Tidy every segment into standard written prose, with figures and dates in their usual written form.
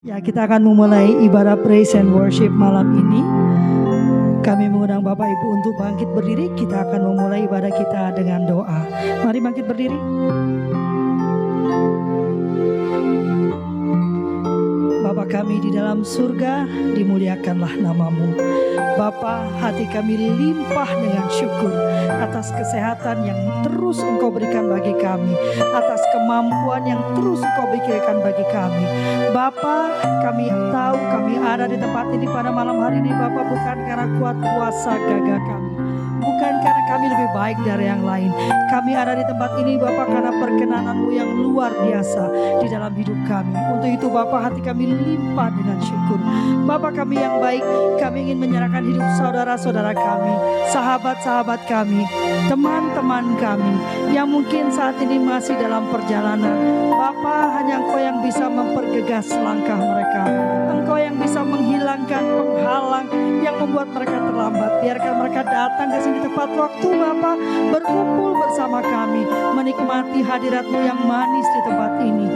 Ya, kita akan memulai ibadah praise and worship malam ini. Kami mengundang Bapak Ibu untuk bangkit berdiri. Kita akan memulai ibadah kita dengan doa. Mari bangkit berdiri. Bapa kami di dalam surga, dimuliakanlah namamu. Bapa, hati kami limpah dengan syukur atas kesehatan yang terus Engkau berikan bagi kami, atas kemampuan yang terus Engkau berikan bagi kami. Bapa, kami tahu kami ada di tempat ini pada malam hari ini, Bapa, bukan karena kuat kuasa gagah kami, bukan karena kami lebih baik dari yang lain. Kami ada di tempat ini, Bapa, karena perkenanan-Mu yang luar biasa di dalam hidup kami. Untuk itu, Bapa, hati kami limpah dengan syukur. Bapa kami yang baik, kami ingin menyerahkan hidup saudara-saudara kami, sahabat-sahabat kami, teman-teman kami yang mungkin saat ini masih dalam perjalanan. Bapa, hanya Engkau yang bisa mempergegas langkah mereka. Engkau yang bisa menghilangkan penghalang yang membuat mereka terlambat. Biarkan mereka datang ke sini tepat waktu, Bapa, berkumpul bersama kami, menikmati hadirat-Mu yang manis di tempat ini.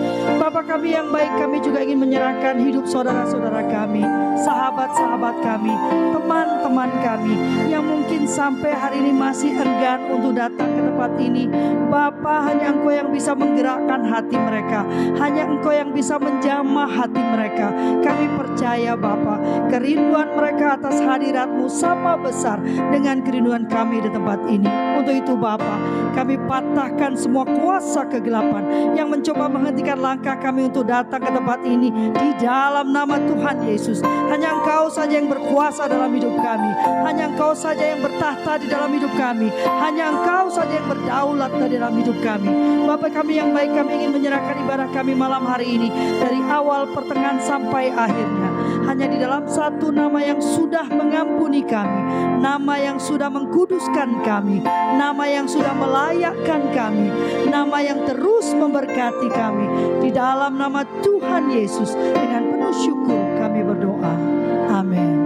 Bapa kami yang baik, kami juga ingin menyerahkan hidup saudara-saudara kami, sahabat-sahabat kami, teman-teman kami yang mungkin sampai hari ini masih enggan untuk datang ke tempat ini. Bapa, hanya Engkau yang bisa menggerakkan hati mereka, hanya Engkau yang bisa menjamah hati mereka. Kami percaya, Bapa, kerinduan mereka atas hadirat-Mu sama besar dengan kerinduan kami di tempat ini. Untuk itu, Bapa, kami patahkan semua kuasa kegelapan yang mencoba menghentikan langkah kami untuk datang ke tempat ini. Di dalam nama Tuhan Yesus, hanya Engkau saja yang berkuasa dalam hidup kami, hanya Engkau saja yang bertahta di dalam hidup kami, hanya Engkau saja yang berdaulat di dalam hidup kami. Bapa kami yang baik, kami ingin menyerahkan ibadah kami malam hari ini dari awal, pertengahan sampai akhirnya hanya di dalam satu nama yang sudah mengampuni kami, nama yang sudah mengkuduskan kami, nama yang sudah melayakkan kami, nama yang terus memberkati kami. Di dalam nama Tuhan Yesus, dengan penuh syukur kami berdoa. Amin.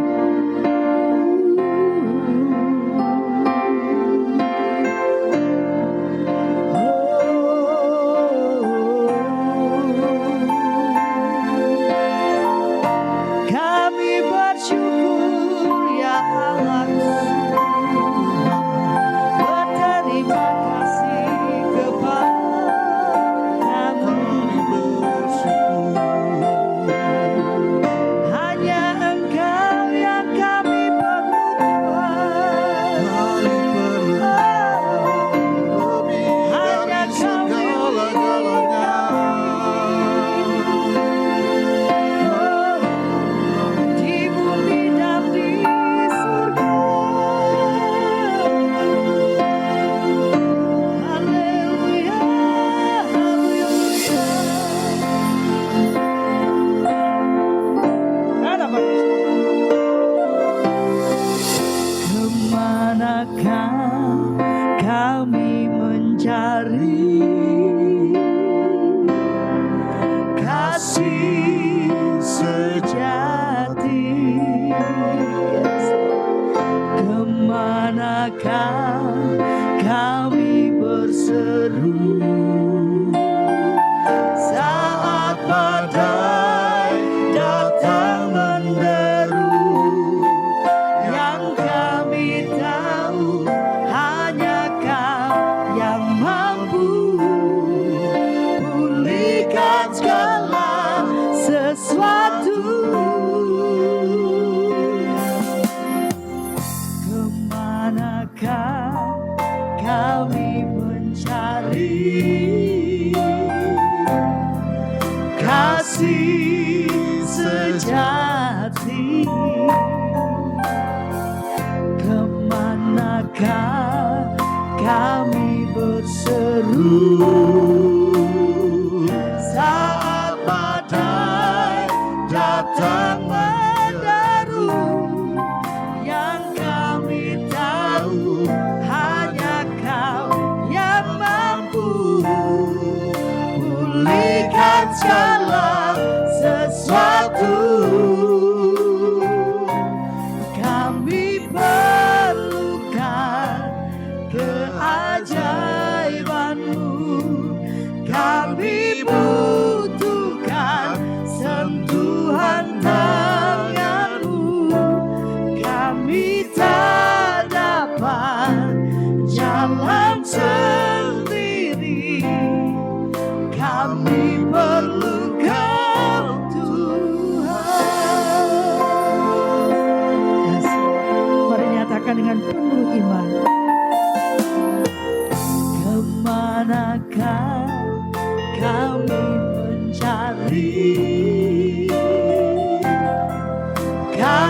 Kami butuhkan sentuhan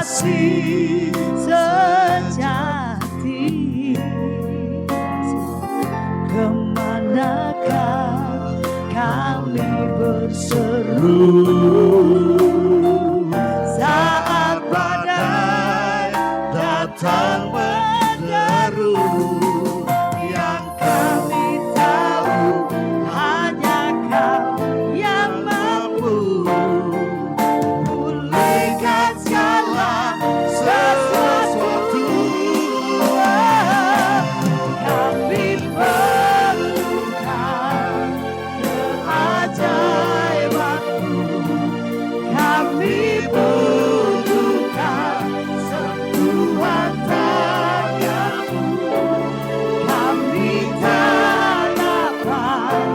kasih sejati. Kemanakah kami berseru saat badai datang menderu? Yang kami tahu hanya Kau yang mampu pulihkan segala sesuatu. Kami perlukan keajaiban-Mu. Kami butuhkan sentuhan tangan-Mu. Kami tak dapat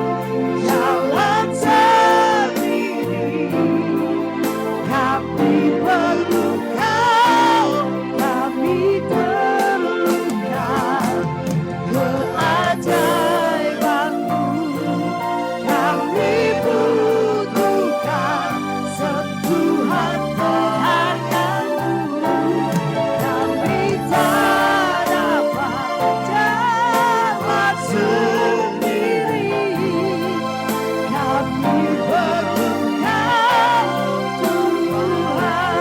jalan sendiri. Kami perlu Kau, kami perlukan keajaiban-Mu. Kami butuhkan sentuhan tangan-Mu. Kami tak dapat jalan sendiri. Kami perlu Kau, Tuhan.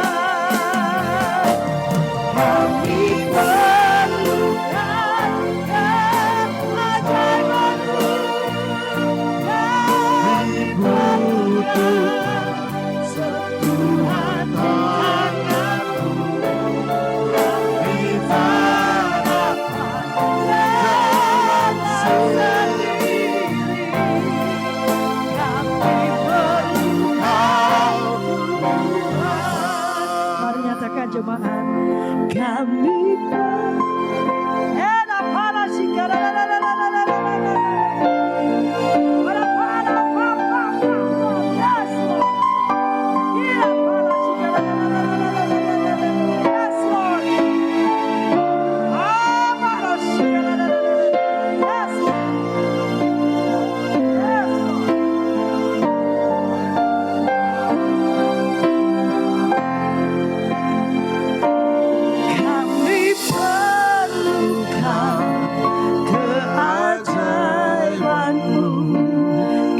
Kami perlukan keajaiban-Mu. Kami butuhkan sentuhan tangan-Mu. Kami tak dapat jalan sendiri. Kami perlu Kau, Tuhan. Mari nyatakan jemaat, kami kami perlukan keajaiban-Mu.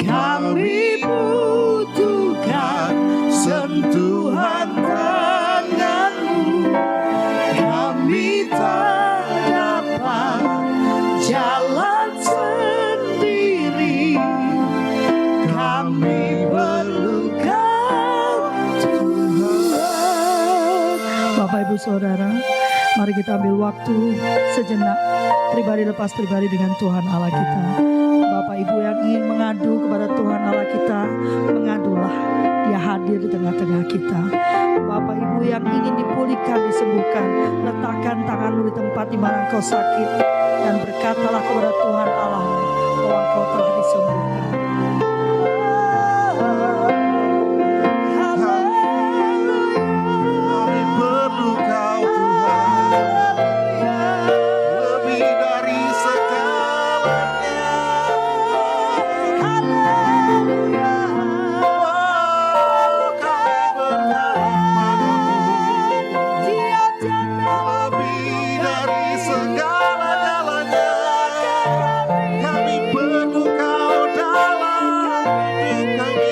Kami butuhkan sentuhan tangan-Mu. Kami tak dapat jalan sendiri. Kami perlu Kau, Tuhan. Bapak Ibu Saudara, mari kita ambil waktu sejenak pribadi lepas pribadi dengan Tuhan Allah kita. Bapak Ibu yang ingin mengadu kepada Tuhan Allah kita, mengadulah, Dia hadir di tengah-tengah kita. Bapak Ibu yang ingin dipulihkan, disembuhkan, letakkan tanganmu di tempat di mana engkau sakit dan berkatalah kepada Tuhan Allah bahwa engkau telah disembuhkan. Kami perlu Kau, Tuhan, lebih dari segalanya. Oh, kami berharap padamu, lebih dari segala-galanya. Kami perlu Kau dalam hidup kami.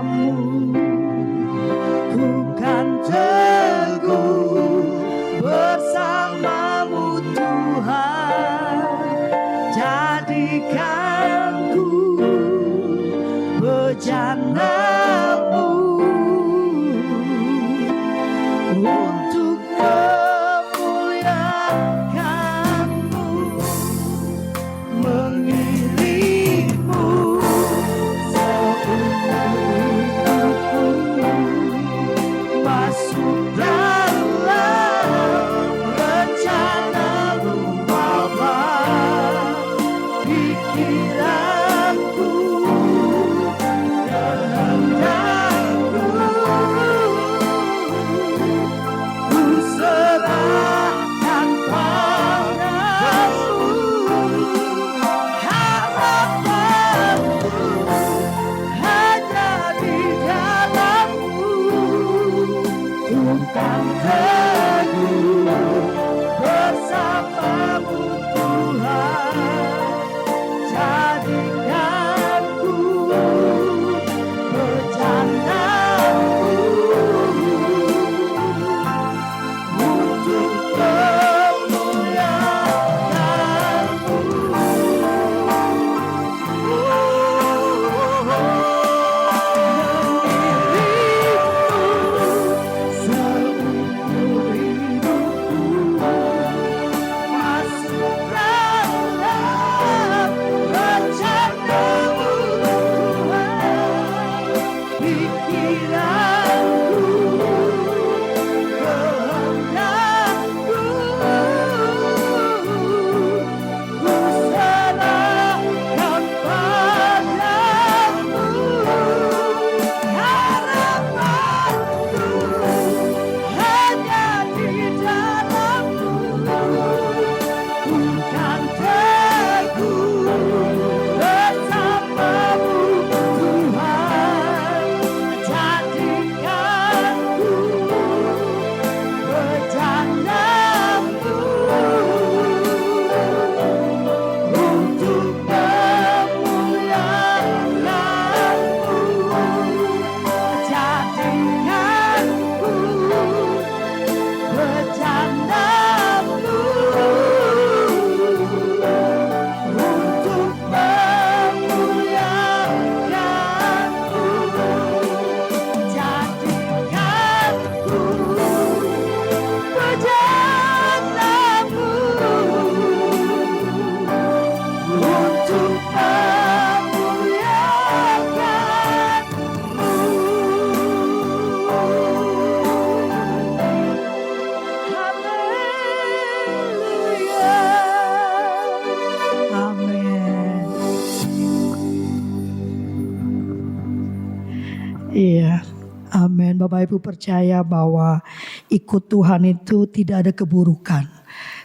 padamu, ku kan teguh bersamamu Tuhan. Jadikan ku bejanamu untuk kemuliaan-Mu, mengiringmu seumur hidupku, masuk dalam rencana-Mu Bapa. Pikiranku, kehendakku, ku serahkan padamu. Harapanku hanya di dalam-Mu, ku kan teguh bersamamu Tuhan. Jadikanku bejanamu untuk kemuliaan-Mu. Mengiringmu seumur hidupku, masuk dalam rencana-Mu Tuhan. Pikiranku, kehendakku, ku serahkan padamu. Harapanku hanya di dalam-Mu, ku kan teguh bersamamu Tuhan. Jadikanku bejanamu untuk kemuliaan-Mu. Jadikanku bejanamu untuk memuliakan-Mu. Jadikanku bejanamu untuk memuliakan-Mu. Haleluya. Amin. Iya, amin. Bapak Ibu percaya bahwa ikut Tuhan itu tidak ada keburukan.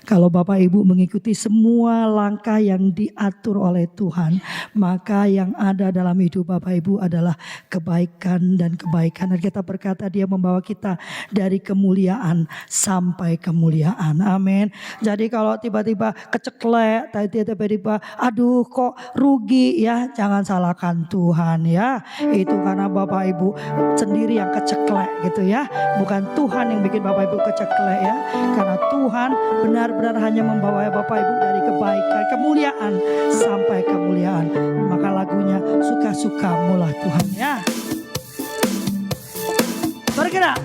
Kalau Bapak Ibu mengikuti semua langkah yang diatur oleh Tuhan, maka yang ada dalam hidup Bapak Ibu adalah kebaikan dan kebaikan. Dan kita berkata Dia membawa kita dari kemuliaan sampai kemuliaan. Amin. Jadi kalau tiba-tiba keceklek, tiba-tiba aduh kok rugi ya, jangan salahkan Tuhan ya. Itu karena Bapak Ibu sendiri yang keceklek gitu ya. Bukan Tuhan yang bikin Bapak Ibu keceklek ya. Karena Tuhan benar-benar hanya membawa Bapak Ibu dari kebaikan, kemuliaan sampai kemuliaan. Maka lagunya suka-sukamu lah Tuhan ya. Bergerak.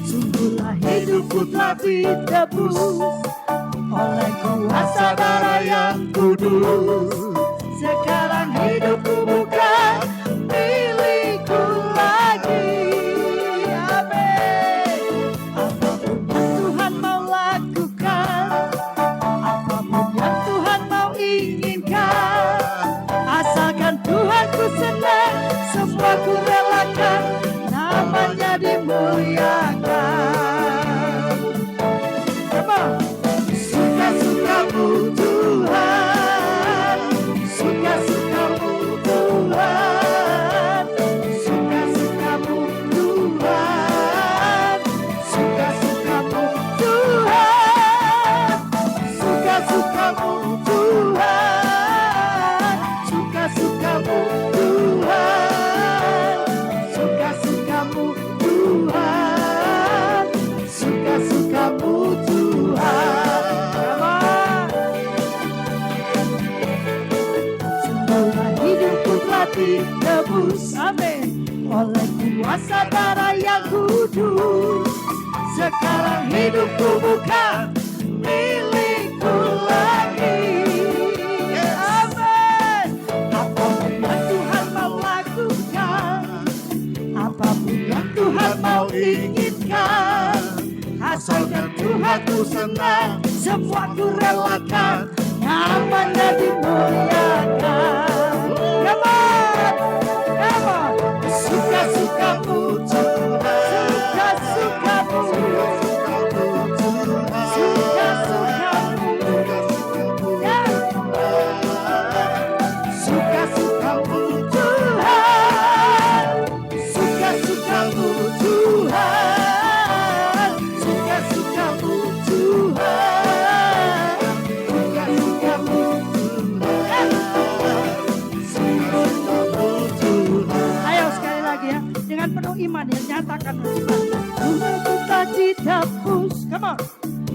Sungguhlah hidupku telah ditebus oleh kuasa darah yang kudus. Sekarang hidupku bukan milikku lagi. Amin. Apapun yang Tuhan mau lakukan, apapun yang Tuhan mau inginkan, asalkan Tuhan ku senang, semua ku relakan, namanya dimuliakan. Suka-sukamu Tuhan, suka-sukamu Tuhan. oleh kuasa darah yang kudus. Sekarang hidupku bukan milikku lagi. Amin. Apapun yang Tuhan mau lakukan, apapun yang Tuhan mau inginkan, asalkan Tuhan ku senang, semua ku relakan, namanya dimuliakan. Come on, come on. Suka-sukamu Tuhan, suka-sukamu, suka-sukamu, ya. Suka-sukamu Tuhan, suka-sukamu Tuhan, suka-sukamu Tuhan, suka-sukamu Tuhan, suka-sukamu Tuhan. Ayo sekali lagi ya, dengan penuh iman ya, nyatakan dosaku tak ditebus, come on,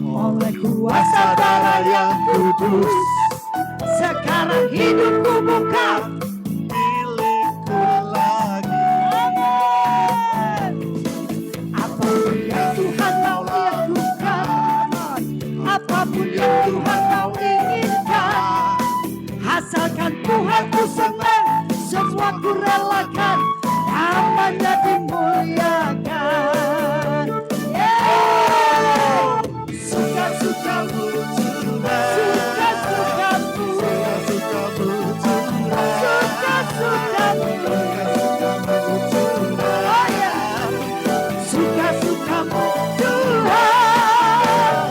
oleh kuasa darah yang kudus. Sekarang hidupku bukan Milikku lagi. aman. Apapun yang Tuhan mau lakukan, apapun yang Tuhan mau inginkan, asalkan Tuhan ku senang, semua ku relakan, namanya dimuliakan. Yeah. Suka-sukamu Tuhan, Suka-sukamu, suka-sukamu Tuhan, suka-sukamu, suka-sukamu Tuhan. oh ya, suka-sukamu Tuhan,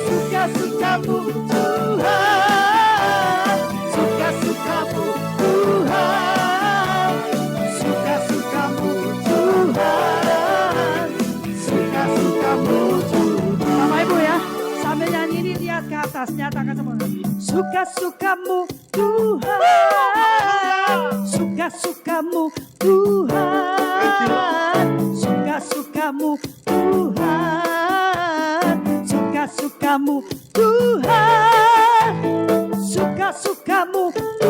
suka-sukamu Tuhan, suka-sukamu Tuhan, suka-sukamu Tuhan, suka-sukamu Tuhan. Sama Ibu ya, sambil nyanyi ini lihat ke atas, nyatakan semua. Suka-sukamu Tuhan, suka-sukamu Tuhan, suka-sukamu Tuhan, suka-sukamu Tuhan, suka-sukamu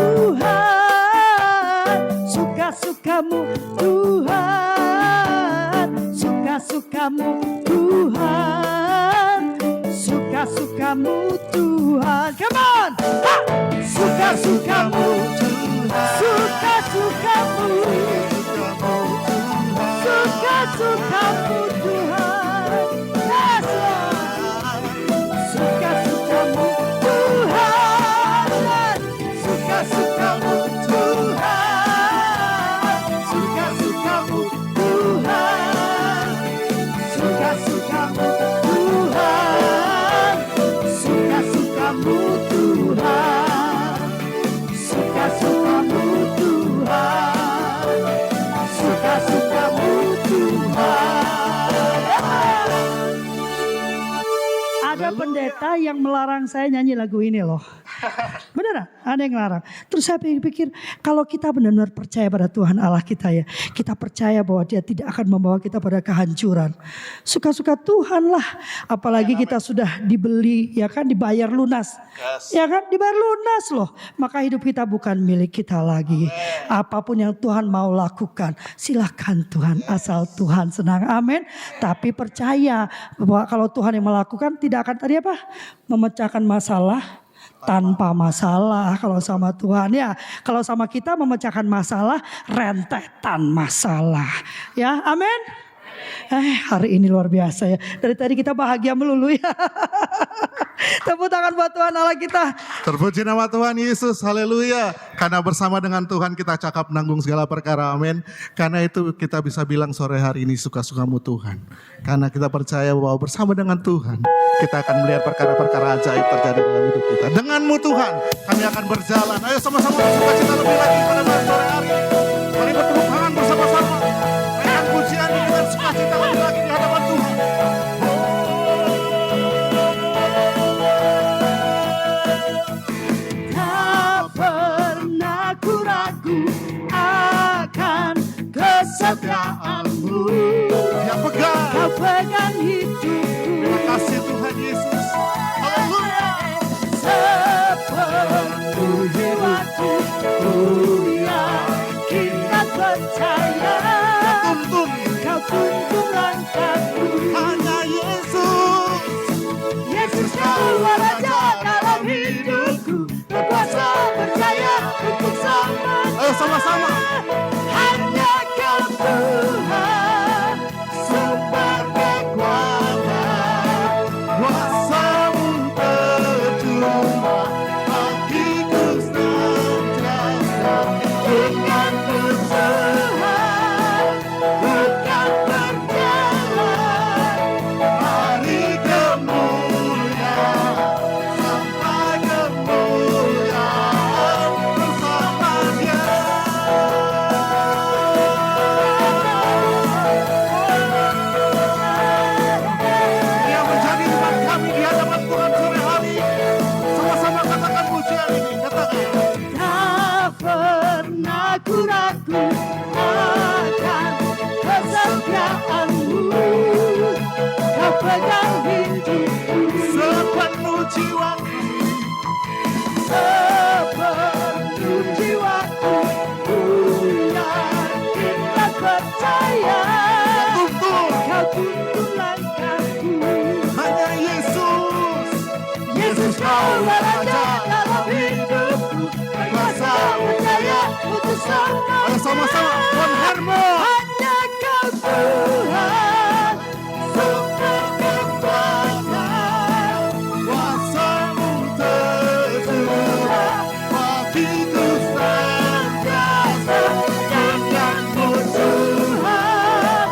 Tuhan, suka-sukamu Tuhan, suka-sukamu Tuhan, suka-sukamu Tuhan. Come on, ha! Suka-sukamu Tuhan, suka-sukamu, suka-sukamu Tuhan. Yes, Lord. Suka-sukamu Tuhan, suka-sukamu Tuhan, suka-sukamu Tuhan, suka-sukamu Tuhan, suka-sukamu Tuhan, suka-sukamu Tuhan, suka-sukamu Tuhan. Ada pendeta yang melarang saya nyanyi lagu ini loh. Beneran, ada yang larang. Terus saya pikir kalau kita benar-benar percaya pada Tuhan Allah kita ya, kita percaya bahwa Dia tidak akan membawa kita pada kehancuran. Suka-suka Tuhan lah, apalagi kita sudah dibeli ya kan, dibayar lunas. Ya kan, dibayar lunas loh. Maka hidup kita bukan milik kita lagi. Apapun yang Tuhan mau lakukan, silakan Tuhan, asal Tuhan senang. Amin. Tapi percaya bahwa kalau Tuhan yang melakukan, tidak akan tadi apa? Memecahkan masalah tanpa masalah. Kalau sama Tuhan ya, kalau sama kita memecahkan masalah, rentetan masalah. Ya, amin. Hari ini luar biasa ya. Dari tadi kita bahagia melulu ya. Tepuk tangan buat Tuhan Allah kita. Terpuji nama Tuhan Yesus, haleluya. Karena bersama dengan Tuhan kita cakap menanggung segala perkara, amin. Karena itu kita bisa bilang sore hari ini suka-sukamu Tuhan. Karena kita percaya bahwa bersama dengan Tuhan kita akan melihat perkara-perkara ajaib terjadi dalam hidup kita. Denganmu Tuhan kami akan berjalan. Ayo sama-sama bersuka cita lebih lagi pada malam sore hari. Mari bertepuk tangan bersama-sama. Naikkan pujian dengan sukacita lebih lagi di hadapan Tuhan. Tak pernah ku ragu akan kesetiaan-Mu. Yang pegang. Kau pegang hidupku. Terima kasih Tuhan Yesus. Haleluya. Sepenuh jiwaku ku yakin dan percaya jiwaku, sepenuh jiwaku, ku yakin dan percaya, Kau tuntun langkahku. hanya Yesus, Yesus Kau beraja dalam hidupku, kuasa percaya untuk semua. Ayo sama-sama, Tuhan Hermo. Hanya Kau Tuhan, sumber kekuatan, Kuasa-Mu tercurah, bagiku senantiasa denganmu Tuhan,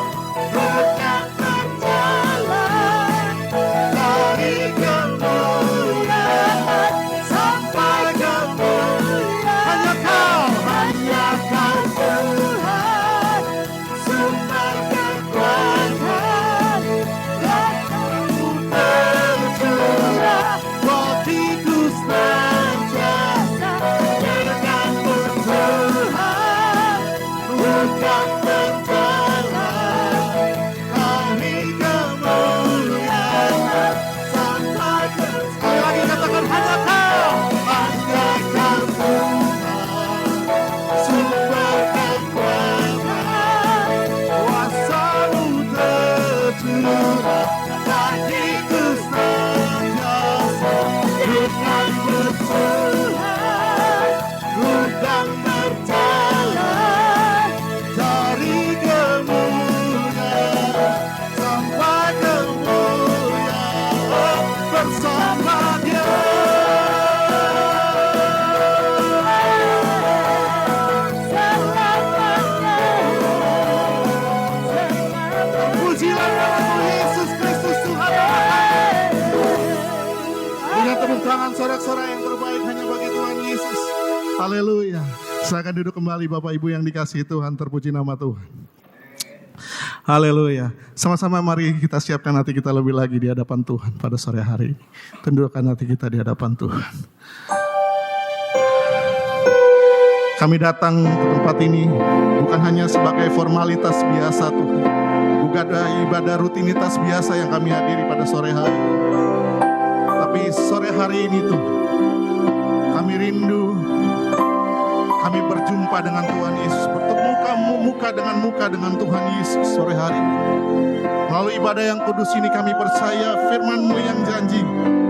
bukan berjalan dari kemuliaan sampai kemuliaan. hanya Kau, Hanya Kau Tuhan, sumber kekuatan, rahmat-Mu tercurah, bagiku senantiasa denganmu Tuhan, bukan berjalan dari kemuliaan sampai Sekali lagi katakan hanya Kau, hanya Kau Tuhan, sumber kekuatan, kuasa-Mu tercurah, bagiku senantiasa denganmu Tuhan, bukan berjalan dari kemuliaan sampai kemuliaan bersama Dia. Pujilah nama Yesus Kristus Tuhan. Punya tepuk tangan sorak-sorai yang terbaik hanya bagi Tuhan Yesus. Haleluya. Silakan duduk kembali Bapak Ibu yang dikasihi Tuhan, terpuji nama Tuhan. Haleluya. Sama-sama mari kita siapkan hati kita lebih lagi di hadapan Tuhan pada sore hari ini. Tundukkan hati kita di hadapan Tuhan. Kami datang ke tempat ini bukan hanya sebagai formalitas biasa Tuhan. Bukan ada ibadah rutinitas biasa yang kami hadiri pada sore hari ini. Tapi sore hari ini Tuhan, kami rindu, kami berjumpa dengan Tuhan Yesus, bertemu muka dengan Tuhan Yesus sore hari ini. Melalui ibadah yang kudus ini kami percaya firman-Mu yang janji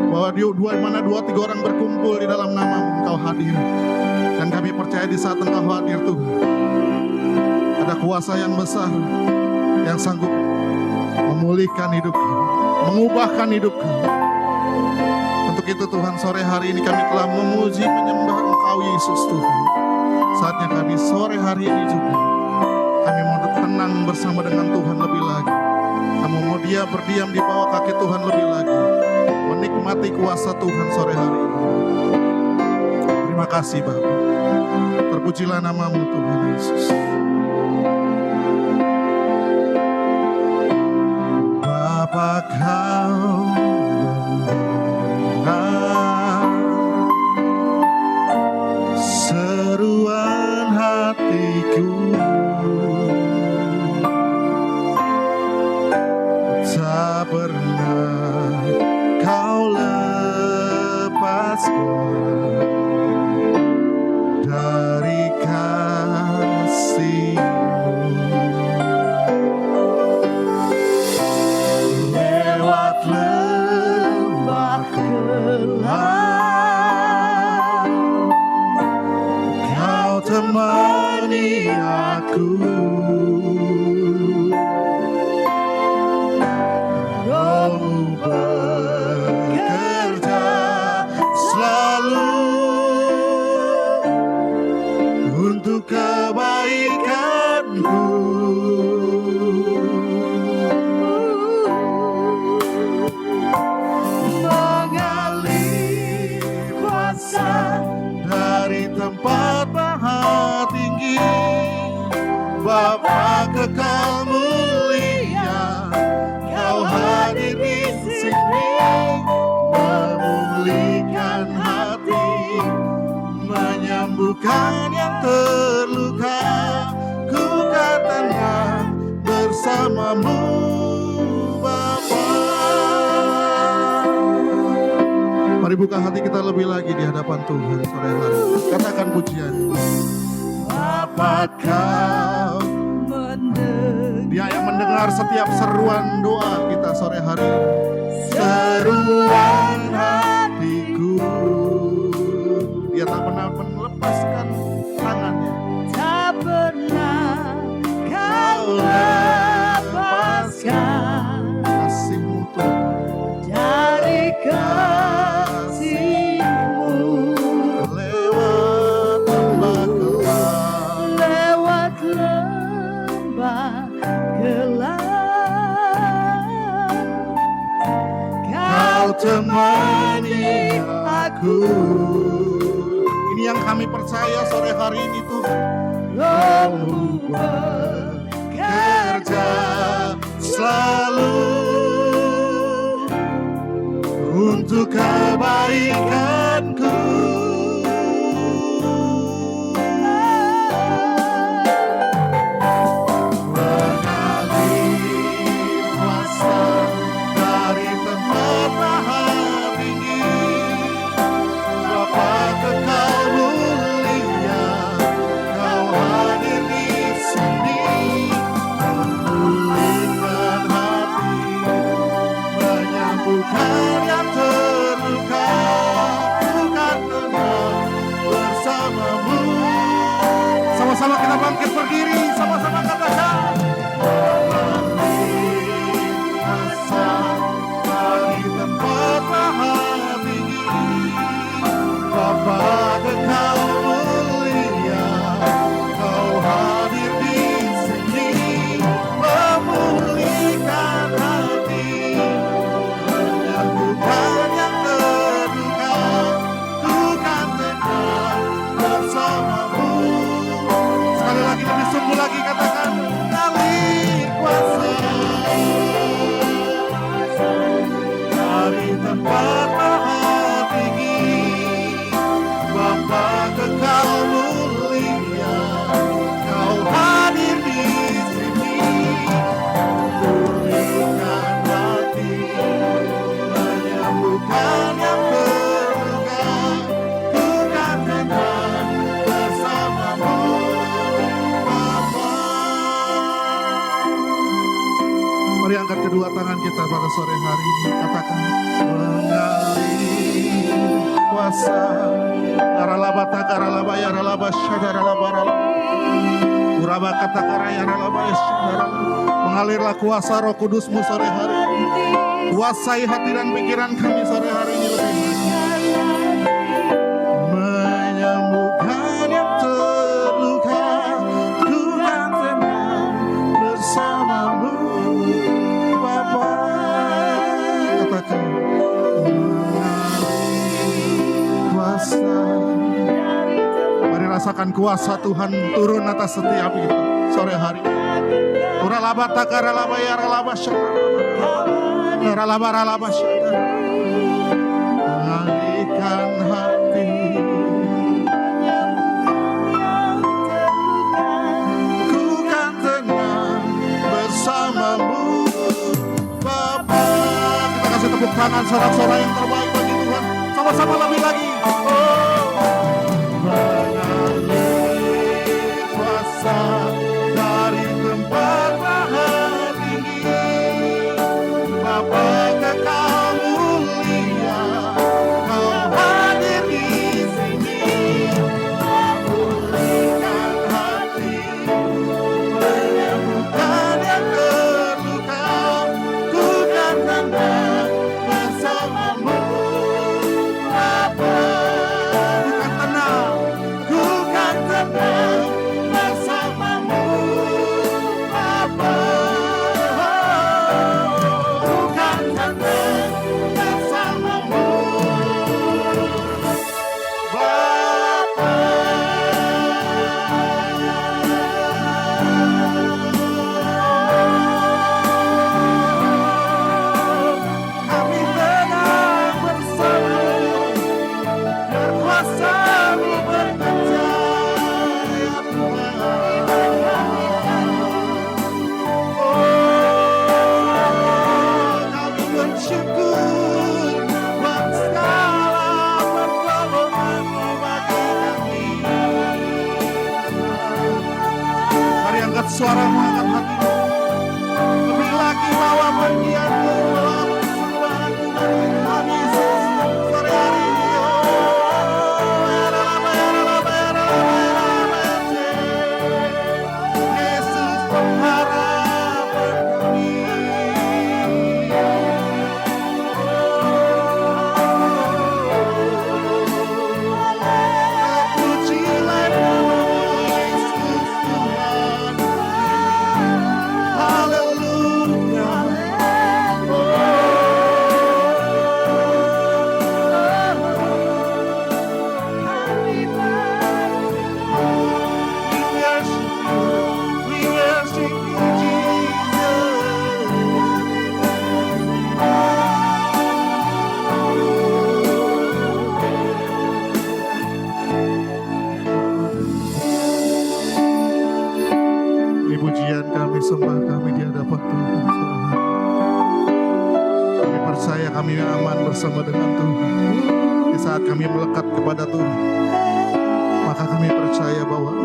bahwa di mana 2-3 orang berkumpul di dalam nama-Mu Engkau hadir. Dan kami percaya di saat Engkau hadir Tuhan, ada kuasa yang besar yang sanggup memulihkan hidup kami, mengubahkan hidup kami. Untuk itu Tuhan, sore hari ini kami telah memuji menyembah Engkau Yesus Tuhan. Saatnya kami sore hari ini juga kami mau tenang bersama dengan Tuhan lebih lagi. Kami mau berdiam di bawah kaki Tuhan lebih lagi, menikmati kuasa Tuhan sore hari ini. Terima kasih Bapa. Terpujilah nama-Mu Tuhan Yesus. Bapa Kau mendengar seruan hatiku, tak pernah Kau lepaskan dari kasih-Mu. Lewat lembah gelap, Kau temani aku. Roh-Mu bekerja selalu untuk kebaikanku. Mengalir kuasa dari tempat maha tinggi, Bapa kekal mulia, Kau hadir di sini, memulihkan hati, menyembuhkan yang terluka. Ku katakan bersama-Mu Bapa. Mari buka hati kita lebih lagi di hadapan Tuhan sore hari ini. Katakan pujian. Bapa kau, Dia yang mendengar setiap seruan doa kita sore hari ini. Seruan hatiku, Dia tak pernah melepaskan tangannya. Tak pernah kau lepaskan Kasih-Mu Tuhan, dari kasih-Mu. lewat lembah gelap, Lewat lembah gelap Kau temani aku. Ini yang kami percaya sore hari ini Tuhan. Rohmu bekerja Selalu untuk kebaikanku. Mengalir kuasa dari tempat maha tinggi. Bapa kekal mulia, Kau hadir di sini. Memulihkan hati, menyembuhkan yang terluka. Bukan tenang bersamamu. Sama-sama kita bangkit berdiri, sama-sama katakan. Mengalir kuasa dari tempat maha tinggi. Bapa kekal mulia, Kau hadir di sini. Memulihkan hati, menyembuhkan yang terluka. Bukan tenang bersamamu. Sekali lagi lebih sungguh lagi katakan. Mengalir kuasa dari tempat maha tinggi. Bapa kekal mulia, Kau hadir di sini. Pulihkan hati, menyembuhkan yang terluka. Bukan tenang bersamamu, Bapa. Mari angkat kedua tangan kita pada sore hari ini. Katakan. Mengalir kuasa. Garalaba tagaralaba yaralaba syadaralaba ralaba. Uraba kata karaya ralaba syadaralaba. Mengalirlah kuasa Roh Kudus-Mu sore hari ini. Kuasai hati dan pikiran kami sore hari ini lebih banyak. Menyembuhkan yang terluka. Tuhan tenang bersamamu, Bapa. Katakan. Kuasa. Mari rasakan kuasa Tuhan turun atas setiap kita sore hari. Uralaba takaralaba yaralaba syadaralaba. Yaralaba syadaralaba. Mengalihkan hati, ku kan tenang bersamamu, Bapa. Kita kasih tepuk tangan sorak-sorai yang terbaik bagi Tuhan. Sama-sama lebih lagi. Mengalir kuasa dari tempat maha tinggi. Bapa kekal mulia, Kau hadir di sini. Pulihkan hati, menyembuhkan yang terluka. Ku kan tenang bersamamu, Bapa. di hadapan Tuhan sore hari. Kami percaya kami aman bersama dengan Tuhan. Di saat kami melekat kepada Tuhan, maka kami percaya bahwa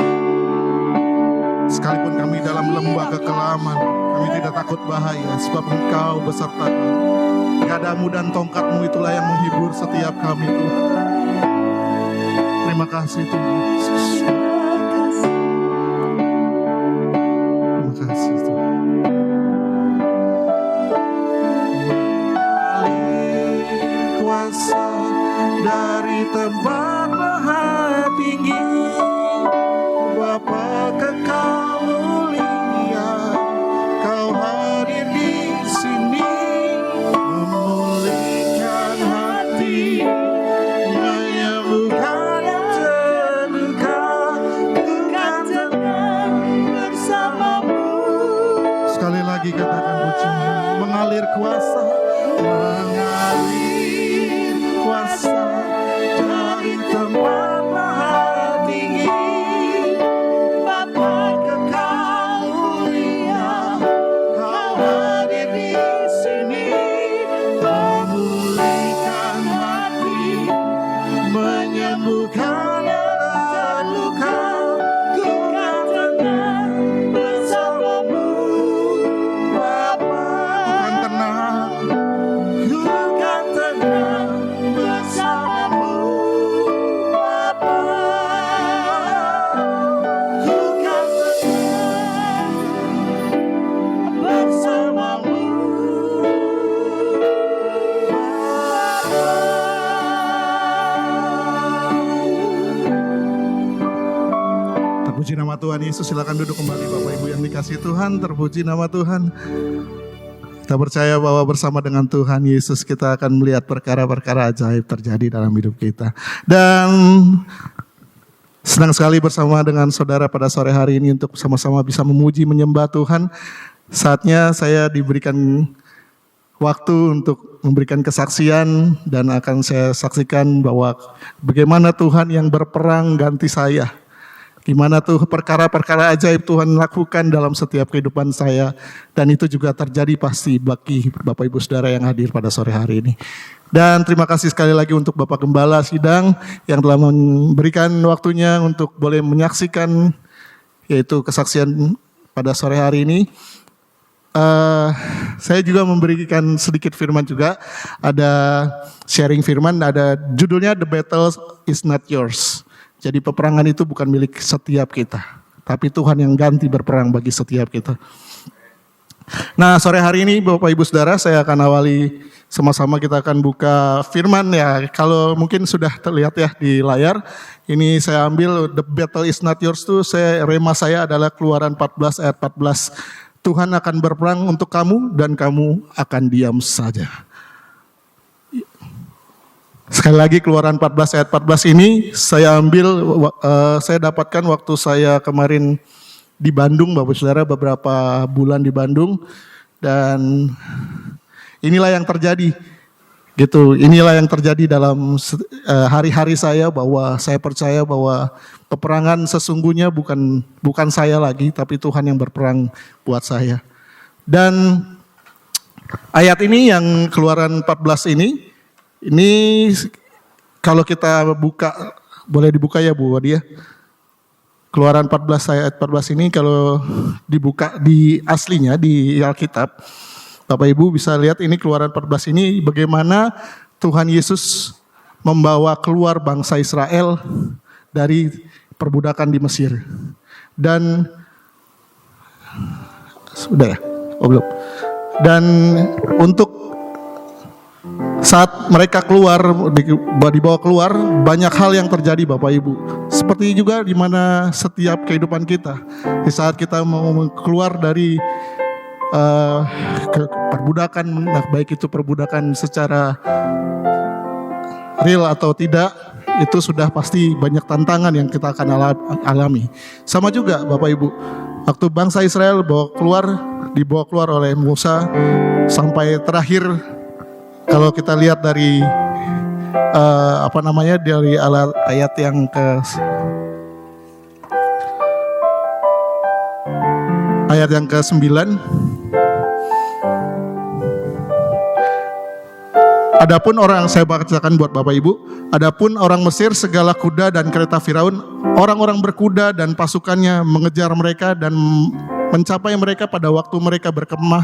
sekalipun kami dalam lembah kekelaman, kami tidak takut bahaya, sebab Engkau beserta kami. Gadamu dan tongkatmu itulah yang menghibur setiap kami, Tuhan. Terima kasih Tuhan Yesus. Terima kasih Tuhan. Kuasa dari tempat maha tinggi, Bapa kekal mulia, Kau hadir di sini, memulihkan hati, menyembuhkan yang terluka, bukan tenang bersamamu. Sekali lagi katakan puji, mengalir kuasa, mengalir kuasa dari tempat maha tinggi, Bapa kekal mulia, Kau hadir di sini, memulihkan hati, menyembuhkan yang terluka, ku kan tenang bersamamu, Bapa. Ku kan tenang, ku kan tenang bersamamu, Bapa. Ku kan tenang bersamamu, Terpuji nama Tuhan Yesus. Silakan duduk kembali Bapak Ibu yang dikasihi Tuhan. Terpuji nama Tuhan. Kita percaya bahwa bersama dengan Tuhan Yesus kita akan melihat perkara-perkara ajaib terjadi dalam hidup kita. Dan senang sekali bersama dengan saudara pada sore hari ini untuk sama-sama bisa memuji menyembah Tuhan. Saatnya saya diberikan waktu untuk memberikan kesaksian dan akan saya saksikan bahwa bagaimana Tuhan yang berperang ganti saya. Gimana tuh perkara-perkara ajaib Tuhan lakukan dalam setiap kehidupan saya. Dan itu juga terjadi pasti bagi Bapak Ibu Saudara yang hadir pada sore hari ini. Dan terima kasih sekali lagi untuk Bapak Gembala Sidang yang telah memberikan waktunya untuk boleh menyaksikan yaitu kesaksian pada sore hari ini. Saya juga memberikan sedikit firman juga. Ada sharing firman, ada judulnya The Battle is Not Yours. Jadi peperangan itu bukan milik setiap kita, tapi Tuhan yang ganti berperang bagi setiap kita. Nah sore hari ini Bapak Ibu Saudara saya akan awali sama-sama kita akan buka firman ya. Kalau mungkin sudah terlihat ya di layar, ini saya ambil The Battle is Not Yours tuh, rema saya adalah Keluaran 14 ayat 14. Tuhan akan berperang untuk kamu dan kamu akan diam saja. Sekali lagi Keluaran 14 ayat 14 ini saya ambil, saya dapatkan waktu saya kemarin di Bandung Bapak Saudara, beberapa bulan di Bandung. Dan inilah yang terjadi gitu, inilah yang terjadi dalam hari-hari saya, bahwa saya percaya bahwa peperangan sesungguhnya bukan saya lagi, tapi Tuhan yang berperang buat saya. Dan ayat ini yang Keluaran 14 ini kalau kita buka, boleh dibuka ya Bu Wadia. Keluaran 14 ayat 14 ini kalau dibuka di aslinya di Alkitab, Bapak Ibu bisa lihat ini Keluaran 14 ini bagaimana Tuhan Yesus membawa keluar bangsa Israel dari perbudakan di Mesir. Dan sudah ya? Oh belum. Dan untuk saat mereka keluar, dibawa keluar, banyak hal yang terjadi Bapak Ibu. Seperti juga di mana setiap kehidupan kita, di saat kita mau keluar dari perbudakan, baik itu perbudakan secara real atau tidak, itu sudah pasti banyak tantangan yang kita akan alami. Sama juga Bapak Ibu, waktu bangsa Israel dibawa keluar oleh Musa sampai terakhir. Kalau kita lihat dari dari ayat yang ke-9, Adapun orang, saya bacakan buat Bapak Ibu. Adapun orang Mesir, segala kuda dan kereta Firaun, orang-orang berkuda dan pasukannya mengejar mereka dan mencapai mereka pada waktu mereka berkemah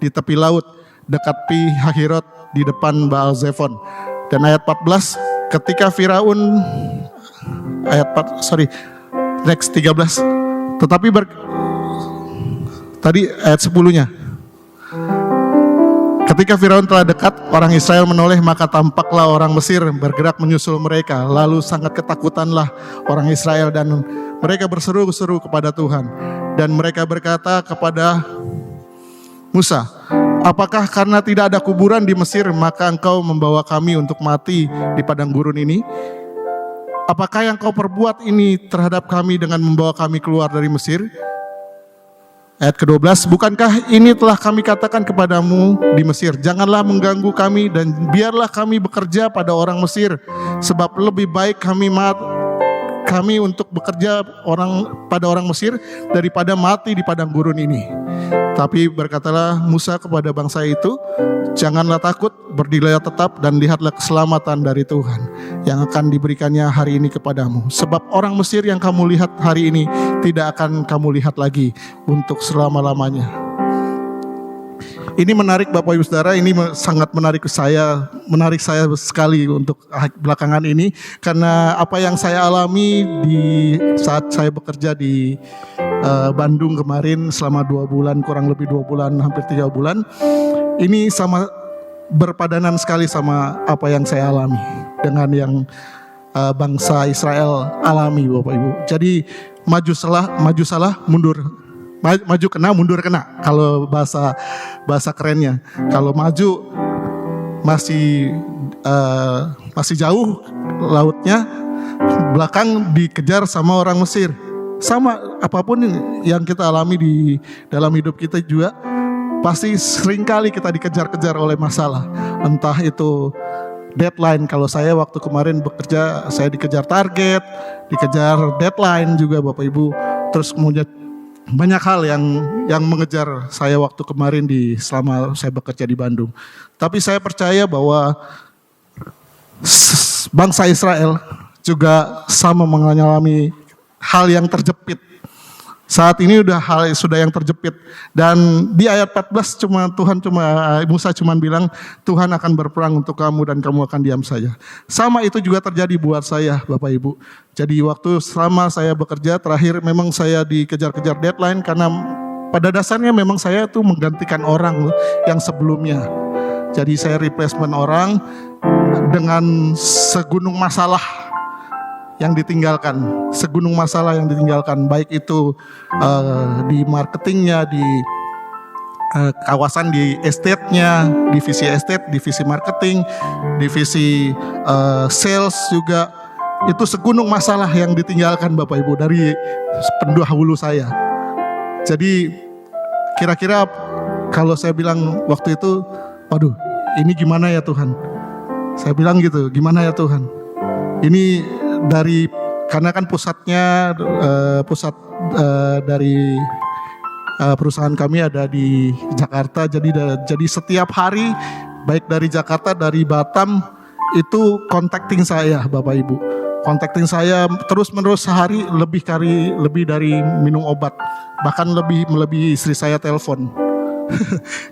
di tepi laut dekat Pi Hahirot di depan Baal Zephon. Dan ayat 14, ketika Firaun next 13. Tetapi tadi ayat 10-nya. Ketika Firaun telah dekat, orang Israel menoleh, maka tampaklah orang Mesir bergerak menyusul mereka. Lalu sangat ketakutanlah orang Israel dan mereka berseru-seru kepada Tuhan. Dan mereka berkata kepada Musa, apakah karena tidak ada kuburan di Mesir, maka engkau membawa kami untuk mati di padang gurun ini? Apakah yang kau perbuat ini terhadap kami dengan membawa kami keluar dari Mesir? Ayat ke-12, bukankah ini telah kami katakan kepadamu di Mesir, janganlah mengganggu kami dan biarlah kami bekerja pada orang Mesir, sebab lebih baik kami untuk bekerja pada orang Mesir daripada mati di padang gurun ini. Tapi berkatalah Musa kepada bangsa itu, janganlah takut, berdirilah tetap dan lihatlah keselamatan dari Tuhan yang akan diberikannya hari ini kepadamu. Sebab orang Mesir yang kamu lihat hari ini tidak akan kamu lihat lagi untuk selama-lamanya. Ini menarik Bapak Ibu Saudara, ini sangat menarik saya sekali untuk belakangan ini. Karena apa yang saya alami di saat saya bekerja di Bandung kemarin selama 2 bulan, kurang lebih 2 bulan, hampir 3 bulan. Ini sama berpadanan sekali sama apa yang saya alami dengan yang bangsa Israel alami Bapak Ibu. Jadi maju salah, maju kena, mundur kena. Kalau bahasa kerennya, kalau maju masih jauh lautnya, belakang dikejar sama orang Mesir. Sama apapun yang kita alami di dalam hidup kita juga, pasti seringkali kita dikejar-kejar oleh masalah. Entah itu deadline, kalau saya waktu kemarin bekerja, saya dikejar target, dikejar deadline juga Bapak Ibu. Terus kemudian banyak hal yang mengejar saya waktu kemarin selama saya bekerja di Bandung. Tapi saya percaya bahwa bangsa Israel juga sama mengalami hal yang terjepit. Saat ini sudah yang terjepit. Dan di ayat 14 Musa cuma bilang, Tuhan akan berperang untuk kamu dan kamu akan diam saja. Sama itu juga terjadi buat saya Bapak Ibu. Jadi waktu selama saya bekerja terakhir memang saya dikejar-kejar deadline, karena pada dasarnya memang saya tuh menggantikan orang yang sebelumnya. Jadi saya replacement orang dengan segunung masalah yang ditinggalkan, baik itu di marketingnya, di kawasan, di estate-nya, divisi estate, divisi marketing, divisi sales juga. Itu segunung masalah yang ditinggalkan Bapak Ibu dari pendahulu saya. Jadi kira-kira kalau saya bilang waktu itu, waduh ini gimana ya Tuhan? Saya bilang gitu, gimana ya Tuhan? Ini karena kan pusat dari perusahaan kami ada di Jakarta, jadi setiap hari baik dari Jakarta, dari Batam itu contacting saya Bapak Ibu, terus menerus sehari lebih dari minum obat, bahkan melebihi istri saya telepon.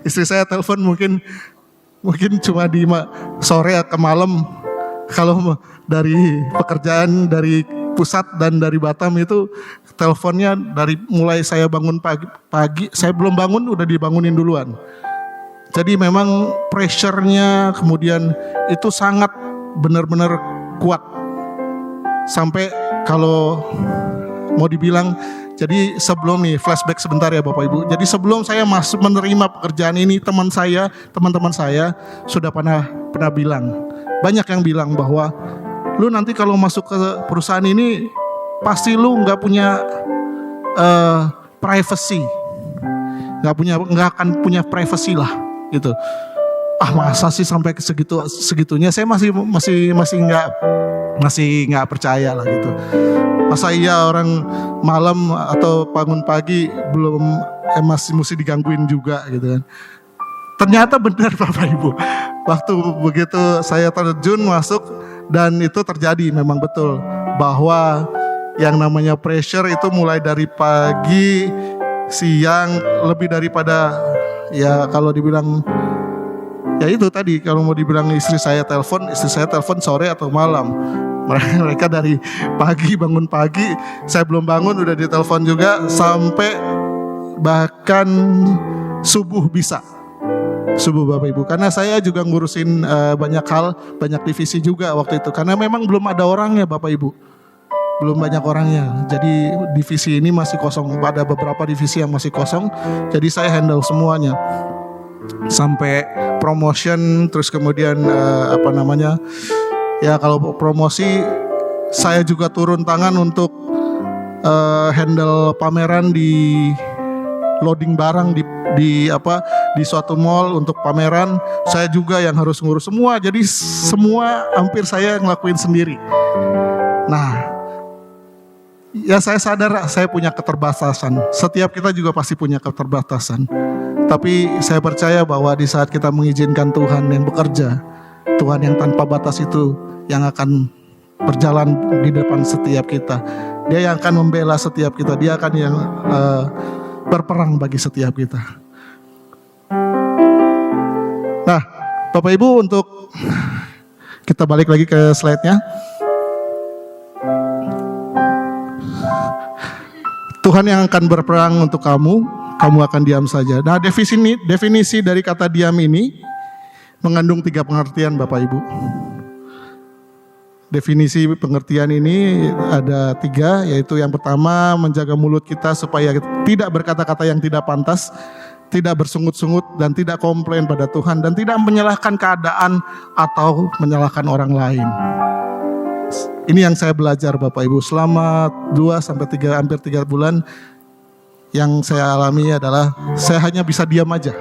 Istri saya telepon mungkin cuma di sore ke malam. Kalau dari pekerjaan dari pusat dan dari Batam itu teleponnya dari mulai saya bangun pagi, saya belum bangun udah dibangunin duluan. Jadi memang pressure-nya kemudian itu sangat benar-benar kuat. Sampai kalau mau dibilang, jadi sebelum flashback sebentar ya Bapak Ibu. Jadi sebelum saya masuk menerima pekerjaan ini, teman-teman saya sudah pernah bilang. Banyak yang bilang bahwa lu nanti kalau masuk ke perusahaan ini pasti lu nggak punya privacy, nggak akan punya privacy lah gitu. Masa sih sampai segitunya? Saya masih nggak percaya lah gitu. Masa iya orang malam atau bangun pagi masih mesti digangguin juga gitu kan? Ternyata benar Bapak Ibu. waktu begitu saya terjun masuk, dan itu terjadi memang betul bahwa yang namanya pressure itu mulai dari pagi, siang, lebih daripada ya kalau dibilang ya itu tadi, kalau mau dibilang istri saya telepon sore atau malam. Mereka dari pagi, bangun pagi, saya belum bangun udah ditelepon juga, sampai bahkan subuh bisa. Subuh Bapak Ibu, karena saya juga ngurusin banyak hal, banyak divisi juga waktu itu, karena memang belum ada orangnya Bapak Ibu, belum banyak orangnya. Jadi divisi ini masih kosong, ada beberapa divisi yang masih kosong, jadi saya handle semuanya sampai promotion. Terus kemudian ya kalau promosi saya juga turun tangan untuk handle pameran, di loading barang di suatu mall untuk pameran. Saya juga yang harus ngurus semua, jadi semua hampir saya ngelakuin sendiri. Nah, ya saya sadar saya punya keterbatasan. Setiap kita juga pasti punya keterbatasan. Tapi saya percaya bahwa di saat kita mengizinkan Tuhan yang bekerja, Tuhan yang tanpa batas itu yang akan berjalan di depan setiap kita. Dia yang akan membela setiap kita. Dia akan yang berperang bagi setiap kita. Nah, Bapak Ibu, untuk kita balik lagi ke slide-nya. Tuhan yang akan berperang untuk kamu, kamu akan diam saja. Nah, definisi dari kata diam ini mengandung 3 pengertian Bapak Ibu. Definisi pengertian ini ada 3, yaitu yang pertama, menjaga mulut kita supaya tidak berkata-kata yang tidak pantas, tidak bersungut-sungut, dan tidak komplain pada Tuhan, dan tidak menyalahkan keadaan atau menyalahkan orang lain. Ini yang saya belajar Bapak Ibu selama 2-3 hampir 3 bulan. Yang saya alami adalah saya hanya bisa diam aja.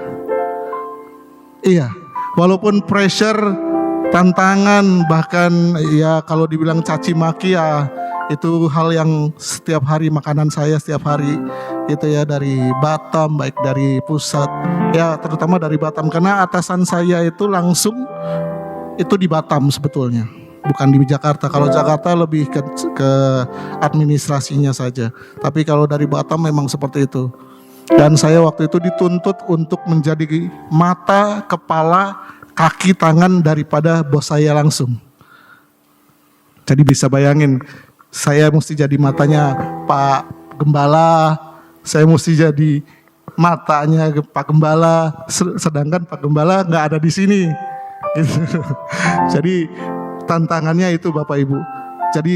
Iya, walaupun pressure, tantangan, bahkan ya kalau dibilang caci maki, ya itu hal yang setiap hari makanan saya setiap hari itu ya, dari Batam, baik dari pusat, ya terutama dari Batam, karena atasan saya itu langsung itu di Batam sebetulnya, bukan di Jakarta. Kalau Jakarta lebih ke administrasinya saja, tapi kalau dari Batam memang seperti itu. Dan saya waktu itu dituntut untuk menjadi mata, kepala, kaki, tangan daripada bos saya langsung. Jadi bisa bayangin, saya mesti jadi matanya Pak Gembala, saya mesti jadi matanya Pak Gembala, sedangkan Pak Gembala nggak ada di sini. Jadi tantangannya itu Bapak Ibu. Jadi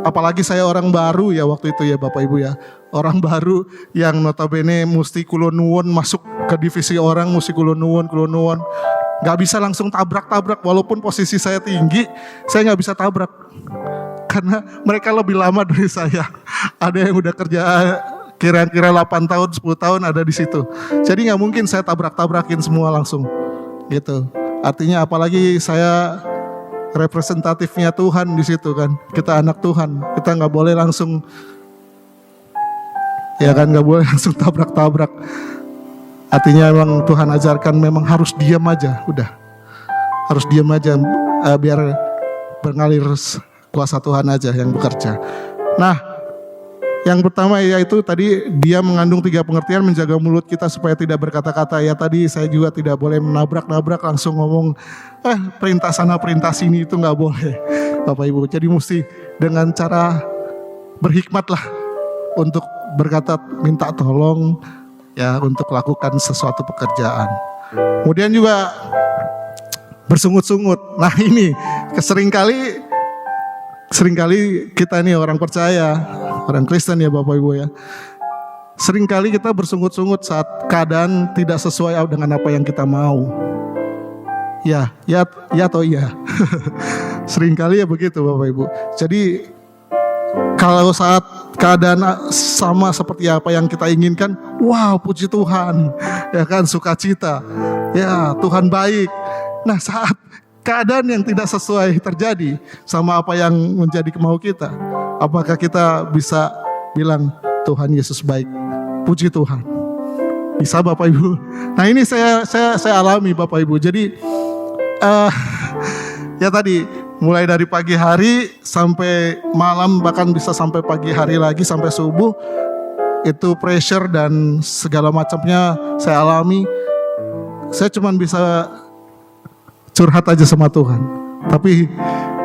apalagi saya orang baru ya waktu itu ya Bapak Ibu ya. Orang baru yang notabene mesti kulo nuwun, masuk ke divisi orang mesti kulo nuwun. Gak bisa langsung tabrak-tabrak, walaupun posisi saya tinggi, saya gak bisa tabrak. Karena mereka lebih lama dari saya. Ada yang udah kerja kira-kira 8 tahun, 10 tahun ada di situ. Jadi gak mungkin saya tabrak-tabrakin semua langsung. Gitu. Artinya apalagi saya representatifnya Tuhan di situ kan. Kita anak Tuhan, kita nggak boleh langsung, ya kan, nggak boleh langsung tabrak-tabrak. Artinya memang Tuhan ajarkan memang harus diam aja, udah, harus diam aja, biar mengalir kuasa Tuhan aja yang bekerja. Nah, yang pertama yaitu tadi dia mengandung 3 pengertian, menjaga mulut kita supaya tidak berkata-kata. Ya tadi saya juga tidak boleh menabrak-nabrak, langsung ngomong perintah sana perintah sini, itu nggak boleh Bapak Ibu. Jadi mesti dengan cara berhikmat lah untuk berkata minta tolong ya, untuk lakukan sesuatu pekerjaan. Kemudian juga bersungut-sungut. Nah ini seringkali kita nih orang percaya, orang Kristen ya Bapak Ibu ya, seringkali kita bersungut-sungut saat keadaan tidak sesuai dengan apa yang kita mau. Ya atau iya. Seringkali ya begitu Bapak Ibu. Jadi kalau saat keadaan sama seperti apa yang kita inginkan, wow puji Tuhan, ya kan, sukacita, ya Tuhan baik. Nah saat keadaan yang tidak sesuai terjadi sama apa yang menjadi kemau kita, apakah kita bisa bilang Tuhan Yesus baik, puji Tuhan? Bisa Bapak Ibu. Nah ini saya alami Bapak Ibu. Jadi Ya tadi mulai dari pagi hari sampai malam, bahkan bisa sampai pagi hari lagi sampai subuh, itu pressure dan segala macamnya saya alami. Saya cuma bisa curhat aja sama Tuhan. Tapi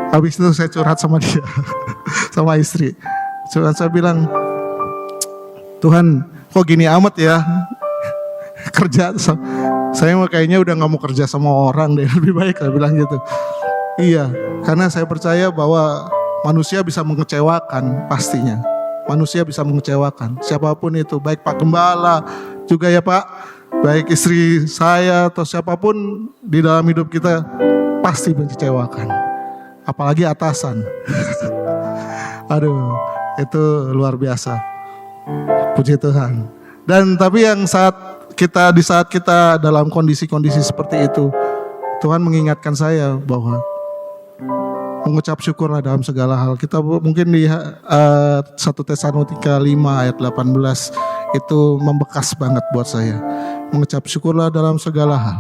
habis itu saya curhat sama dia, sama istri. Cuma saya bilang, Tuhan kok gini amat ya kerja. Saya mah kayaknya udah gak mau kerja sama orang deh, lebih baik saya bilang gitu. Iya, karena saya percaya bahwa manusia bisa mengecewakan pastinya. Manusia bisa mengecewakan, siapapun itu, baik Pak Gembala juga ya Pak, baik istri saya atau siapapun di dalam hidup kita pasti mengecewakan. Apalagi atasan. Aduh, itu luar biasa. Puji Tuhan. Dan tapi yang di saat kita dalam kondisi-kondisi seperti itu, Tuhan mengingatkan saya bahwa mengucap syukurlah dalam segala hal. Kita mungkin di 1 Tesalonika 5 ayat 18 itu membekas banget buat saya. Mengucap syukurlah dalam segala hal.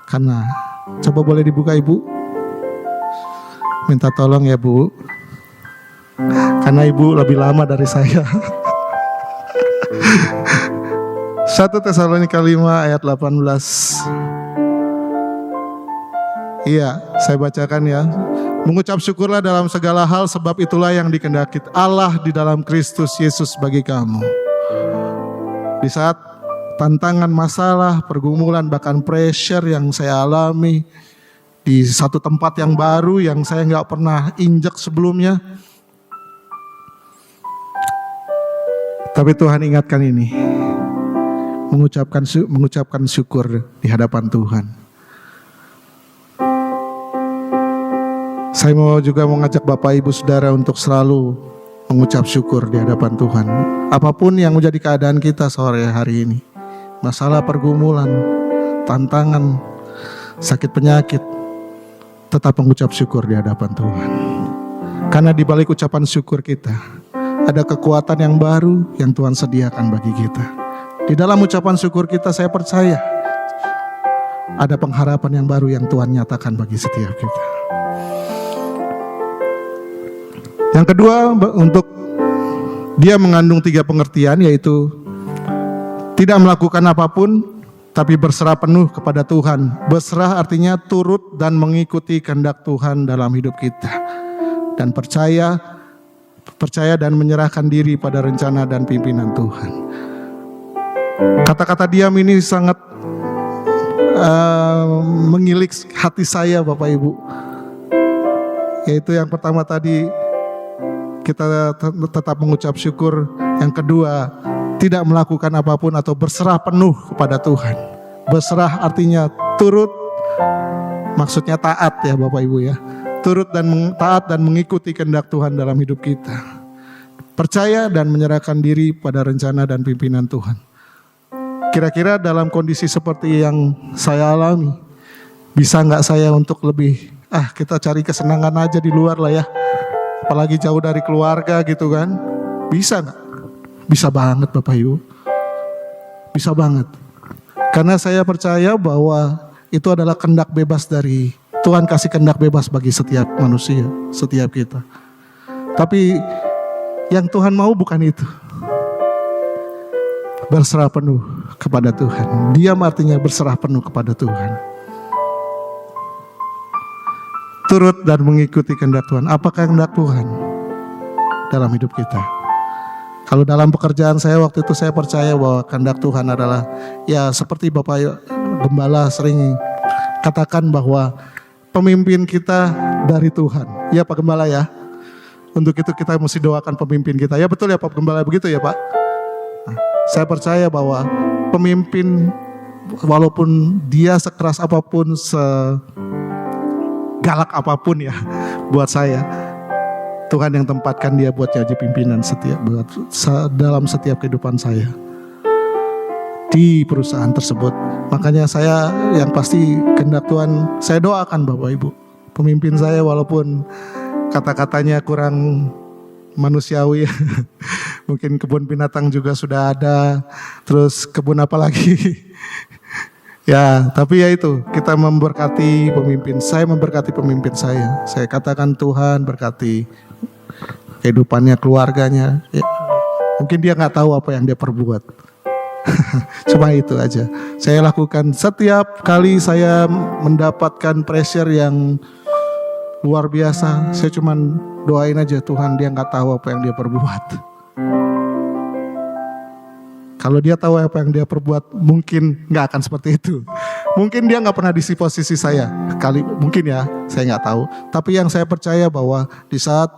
Karena, coba boleh dibuka Ibu? Minta tolong ya Bu. Karena Ibu lebih lama dari saya. 1 Tesalonika 5 ayat 18. Iya, saya bacakan ya. Mengucap syukurlah dalam segala hal, sebab itulah yang dikehendaki Allah di dalam Kristus Yesus bagi kamu. Di saat tantangan, masalah, pergumulan, bahkan pressure yang saya alami di satu tempat yang baru yang saya nggak pernah injak sebelumnya, tapi Tuhan ingatkan ini, mengucapkan syukur di hadapan Tuhan. Saya mau juga mengajak Bapak Ibu Saudara untuk selalu mengucap syukur di hadapan Tuhan. Apapun yang menjadi keadaan kita sore hari ini, masalah, pergumulan, tantangan, sakit penyakit, tetap mengucap syukur di hadapan Tuhan. Karena di balik ucapan syukur kita, ada kekuatan yang baru yang Tuhan sediakan bagi kita. Di dalam ucapan syukur kita, saya percaya ada pengharapan yang baru yang Tuhan nyatakan bagi setiap kita. Yang kedua, untuk dia mengandung 3 pengertian, yaitu tidak melakukan apapun, tapi berserah penuh kepada Tuhan. Berserah artinya turut dan mengikuti kehendak Tuhan dalam hidup kita. Dan percaya dan menyerahkan diri pada rencana dan pimpinan Tuhan. Kata-kata diam ini sangat mengilik hati saya Bapak Ibu. Yaitu yang pertama tadi, kita tetap mengucap syukur. Yang kedua, tidak melakukan apapun atau berserah penuh kepada Tuhan. Berserah artinya turut, maksudnya taat ya Bapak Ibu ya. Turut dan taat dan mengikuti kehendak Tuhan dalam hidup kita. Percaya dan menyerahkan diri pada rencana dan pimpinan Tuhan. Kira-kira dalam kondisi seperti yang saya alami, bisa gak saya untuk lebih, kita cari kesenangan aja di luar lah ya. Apalagi jauh dari keluarga gitu kan. Bisa gak? Bisa banget Bapak Ibu. Bisa banget. Karena saya percaya bahwa itu adalah kehendak bebas dari Tuhan, kasih kehendak bebas bagi setiap manusia, setiap kita. Tapi yang Tuhan mau bukan itu. Berserah penuh kepada Tuhan. Diam artinya berserah penuh kepada Tuhan. Turut dan mengikuti kehendak Tuhan. Apakah kehendak Tuhan dalam hidup kita? Kalau dalam pekerjaan saya waktu itu, saya percaya bahwa kehendak Tuhan adalah, ya seperti Bapak Gembala sering katakan bahwa pemimpin kita dari Tuhan. Ya Pak Gembala ya. Untuk itu kita mesti doakan pemimpin kita. Ya betul ya Pak Gembala, begitu ya Pak. Nah, saya percaya bahwa pemimpin, walaupun dia sekeras apapun, galak apapun ya buat saya, Tuhan yang tempatkan dia buat jadi pimpinan dalam setiap kehidupan saya di perusahaan tersebut. Makanya saya yang pasti kehendak Tuhan, saya doakan Bapak Ibu, pemimpin saya walaupun kata-katanya kurang manusiawi. Mungkin kebun binatang juga sudah ada, terus kebun apa lagi Ya, tapi ya itu, kita memberkati pemimpin. Saya memberkati pemimpin saya. Saya katakan Tuhan berkati kehidupannya, keluarganya. Ya, mungkin dia nggak tahu apa yang dia perbuat. Cuma itu aja. Saya lakukan setiap kali saya mendapatkan pressure yang luar biasa. Saya cuma doain aja, Tuhan, dia nggak tahu apa yang dia perbuat. Kalau dia tahu apa yang dia perbuat, mungkin nggak akan seperti itu. Mungkin dia nggak pernah di posisi saya. Mungkin ya, saya nggak tahu. Tapi yang saya percaya bahwa di saat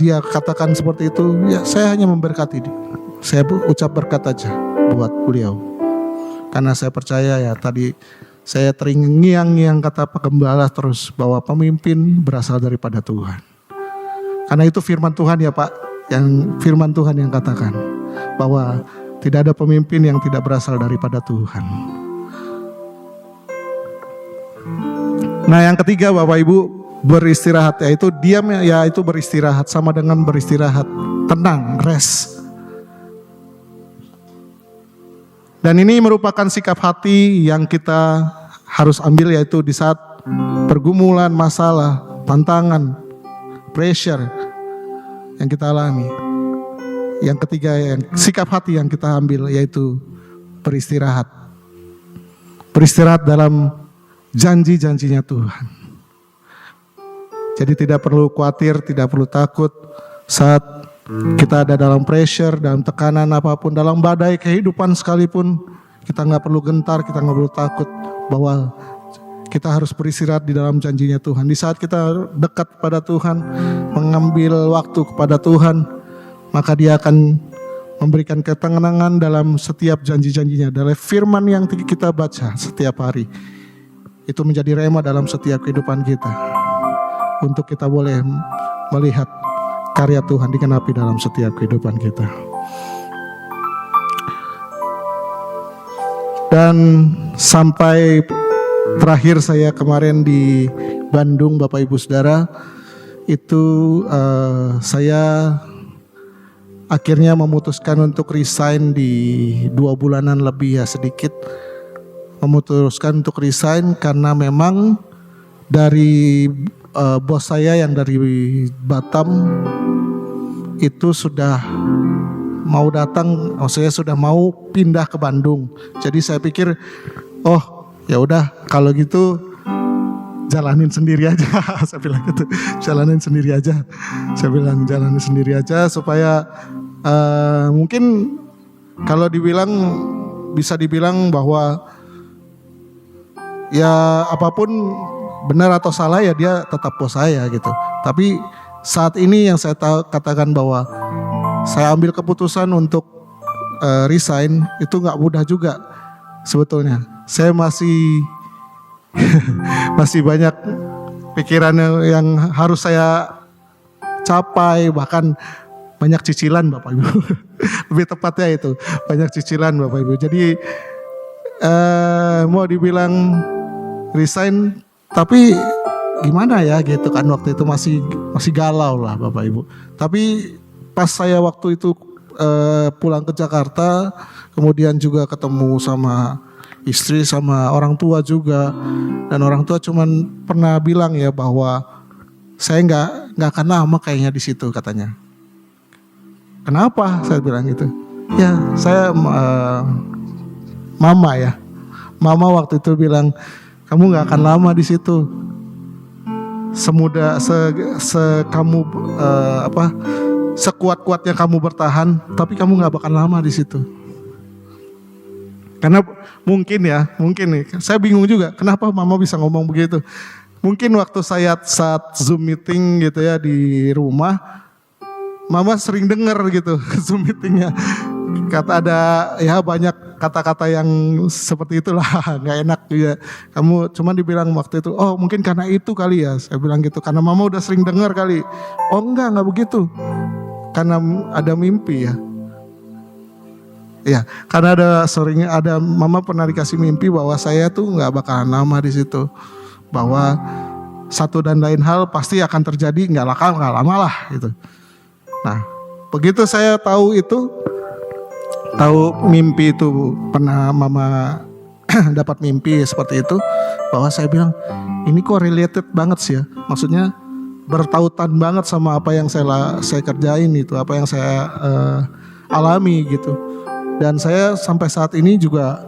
dia katakan seperti itu, ya saya hanya memberkati dia. Saya ucap berkat aja buat beliau. Karena saya percaya ya tadi saya terngiang-ngiang kata Pak Gembala terus bahwa pemimpin berasal daripada Tuhan. Karena itu firman Tuhan ya Pak, yang firman Tuhan yang katakan bahwa tidak ada pemimpin yang tidak berasal daripada Tuhan. Nah yang ketiga Bapak Ibu, beristirahat, yaitu diam, yaitu beristirahat, sama dengan beristirahat, tenang, rest. Dan ini merupakan sikap hati yang kita harus ambil, yaitu di saat pergumulan, masalah, tantangan, pressure yang kita alami. Yang ketiga, yang sikap hati yang kita ambil, yaitu beristirahat. Beristirahat dalam janji-janjinya Tuhan. Jadi tidak perlu khawatir, tidak perlu takut saat kita ada dalam pressure, dalam tekanan apapun, dalam badai kehidupan sekalipun, kita nggak perlu gentar, kita nggak perlu takut bahwa kita harus beristirahat di dalam janjinya Tuhan. Di saat kita dekat pada Tuhan, mengambil waktu kepada Tuhan, maka dia akan memberikan ketenangan dalam setiap janji-janjinya. Dalam firman yang kita baca setiap hari, itu menjadi rema dalam setiap kehidupan kita. Untuk kita boleh melihat karya Tuhan dikenapi dalam setiap kehidupan kita. Dan sampai terakhir saya kemarin di Bandung Bapak Ibu Saudara, itu saya akhirnya memutuskan untuk resign di 2 bulanan lebih ya sedikit. Memutuskan untuk resign karena memang dari bos saya yang dari Batam itu sudah mau datang, saya sudah mau pindah ke Bandung. Jadi saya pikir, oh ya udah kalau gitu jalanin sendiri aja. Saya bilang gitu, jalanin sendiri aja. Saya bilang jalanin sendiri aja supaya mungkin kalau dibilang, bisa dibilang bahwa ya apapun benar atau salah ya dia tetap bos saya gitu. Tapi saat ini yang saya katakan bahwa saya ambil keputusan untuk resign itu nggak mudah juga sebetulnya. Saya masih masih banyak pikiran yang harus saya capai, bahkan banyak cicilan Bapak Ibu. Lebih tepatnya itu, banyak cicilan Bapak Ibu. Jadi mau dibilang resign, tapi gimana ya gitu kan, waktu itu masih galau lah Bapak Ibu. Tapi pas saya waktu itu pulang ke Jakarta, kemudian juga ketemu sama istri, sama orang tua juga, dan orang tua cuman pernah bilang ya bahwa saya nggak akan lama kayaknya di situ katanya. Kenapa? Saya bilang gitu. Ya saya mama waktu itu bilang, kamu nggak akan lama di situ. Kamu sekuat-kuatnya kamu bertahan, tapi kamu nggak bakal lama di situ. Karena mungkin nih, saya bingung juga kenapa mama bisa ngomong begitu. Mungkin waktu saya saat Zoom meeting gitu ya di rumah, mama sering dengar gitu Zoom meetingnya. Kata ada ya banyak kata-kata yang seperti itulah, nggak enak juga. Kamu cuman dibilang waktu itu, oh mungkin karena itu kali ya. Saya bilang gitu, karena mama udah sering dengar kali. Oh enggak begitu. Karena ada mimpi ya. Ya, karena ada mama pernah dikasih mimpi bahwa saya tuh nggak bakalan lama di situ. Bahwa satu dan lain hal pasti akan terjadi, nggak lama lah gitu. Nah, begitu saya tahu mimpi itu pernah mama dapat mimpi seperti itu, bahwa saya bilang ini kok related banget sih ya, maksudnya bertautan banget sama apa yang saya kerjain itu, apa yang saya alami gitu. Dan saya sampai saat ini juga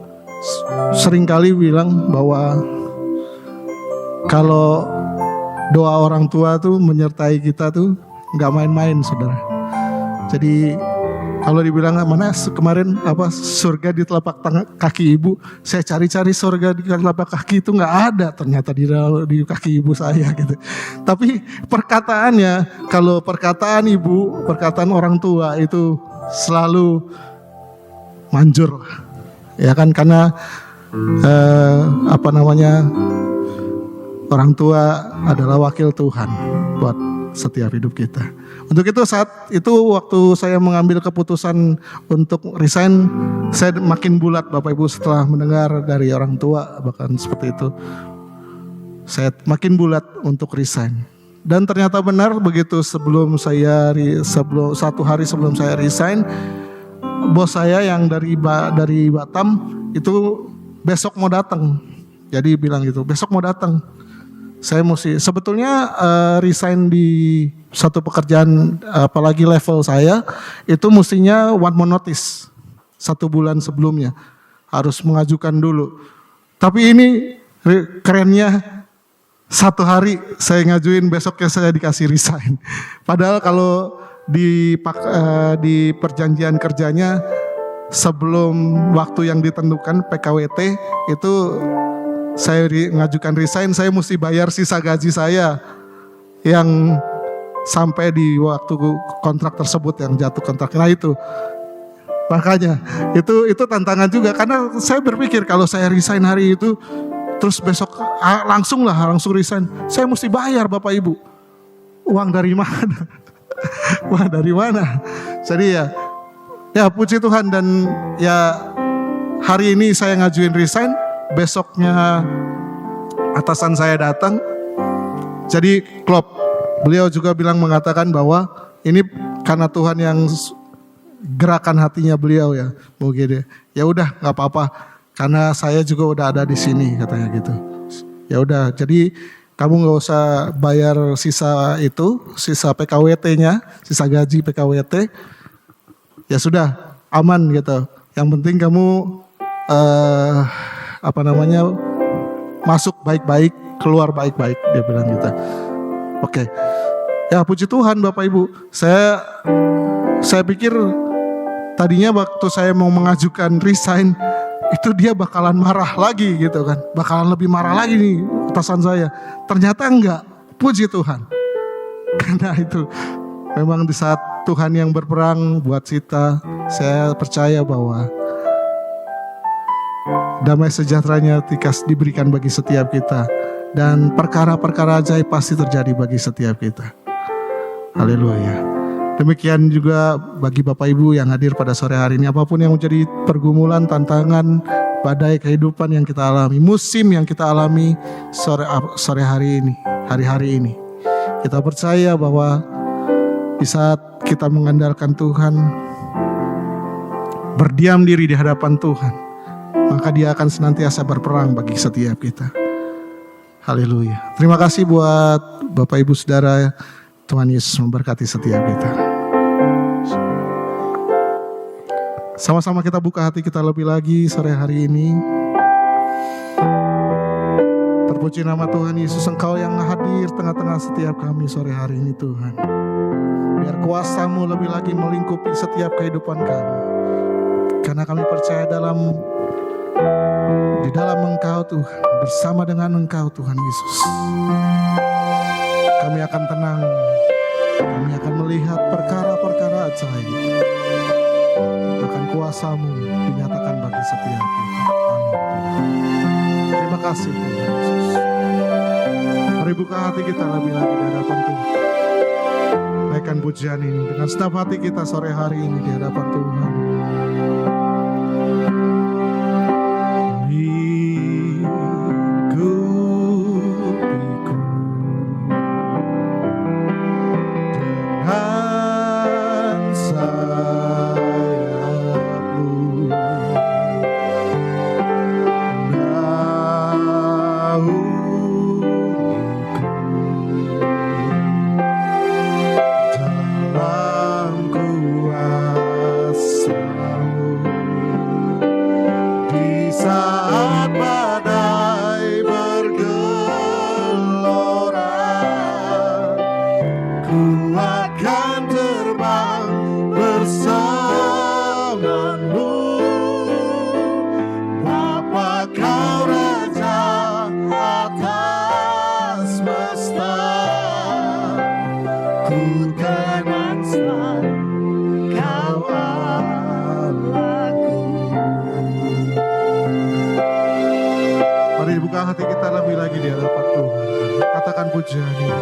sering kali bilang bahwa kalau doa orang tua tuh menyertai kita tuh nggak main-main, saudara. Jadi kalau dibilang mana kemarin surga di telapak kaki ibu, saya cari-cari surga di telapak kaki itu nggak ada, ternyata di kaki ibu saya gitu. Tapi perkataannya, kalau perkataan ibu, perkataan orang tua itu selalu manjur, ya kan, karena orang tua adalah wakil Tuhan buat setiap hidup kita. Untuk itu saat itu waktu saya mengambil keputusan untuk resign, saya makin bulat Bapak Ibu setelah mendengar dari orang tua bahkan seperti itu. Saya makin bulat untuk resign. Dan ternyata benar begitu sebelum satu hari sebelum saya resign, bos saya yang dari Batam itu besok mau datang. Jadi bilang gitu, besok mau datang. Saya mesti sebetulnya resign di satu pekerjaan, apalagi level saya itu mestinya 1 month notice, 1 bulan sebelumnya harus mengajukan dulu. Tapi ini kerennya 1 hari saya ngajuin, besoknya saya dikasih resign. Padahal kalau di perjanjian kerjanya sebelum waktu yang ditentukan PKWT itu saya ngajukan resign, saya mesti bayar sisa gaji saya yang sampai di waktu kontrak tersebut yang jatuh kontrak. Nah itu makanya itu tantangan juga, karena saya berpikir kalau saya resign hari itu terus besok langsung resign, saya mesti bayar Bapak Ibu. Uang dari mana? Uang dari mana? Jadi ya puji Tuhan, dan ya hari ini saya ngajuin resign. Besoknya atasan saya datang, jadi klop. Beliau juga mengatakan bahwa ini karena Tuhan yang gerakan hatinya beliau ya, mungkin ya udah nggak apa-apa, karena saya juga udah ada di sini katanya gitu. Ya udah, jadi kamu nggak usah bayar sisa PKWT-nya, sisa gaji PKWT. Ya sudah, aman gitu. Yang penting kamu masuk baik-baik, keluar baik-baik, dia bilang gitu. Oke. Ya puji Tuhan Bapak Ibu. Saya pikir tadinya waktu saya mau mengajukan resign itu dia bakalan marah lagi gitu kan. Bakalan lebih marah lagi nih atasan saya. Ternyata enggak. Puji Tuhan. Karena itu memang di saat Tuhan yang berperang buat kita, saya percaya bahwa damai sejahteranya diberikan bagi setiap kita, dan perkara-perkara ajaib pasti terjadi bagi setiap kita. Haleluya. Demikian juga bagi Bapak Ibu yang hadir pada sore hari ini, apapun yang menjadi pergumulan, tantangan, badai kehidupan yang kita alami, musim yang kita alami sore hari ini, hari-hari ini, kita percaya bahwa di saat kita mengandalkan Tuhan, berdiam diri di hadapan Tuhan, maka Dia akan senantiasa berperang bagi setiap kita. Haleluya. Terima kasih buat Bapak Ibu Saudara. Tuhan Yesus memberkati setiap kita. Sama-sama kita buka hati kita lebih lagi sore hari ini. Terpuji nama Tuhan Yesus, Engkau yang hadir tengah-tengah setiap kami sore hari ini Tuhan. Biar kuasa-Mu lebih lagi melingkupi setiap kehidupan kami. Karena kami percaya di dalam Engkau Tuhan, bersama dengan Engkau Tuhan Yesus, kami akan tenang, kami akan melihat perkara-perkara ajaib, bahkan kuasa-Mu dinyatakan bagi setiap kita. Amin. Terima kasih Tuhan Yesus. Mari buka hati kita lebih lagi di hadapan Tuhan. Naikkan pujian ini dengan segenap hati kita sore hari ini di hadapan Tuhan. Kau Raja atas semesta, ku kenang selalu Kau Allahku. Mari buka hati kita lebih lagi di hadapan Tuhan. Katakan pujian ini.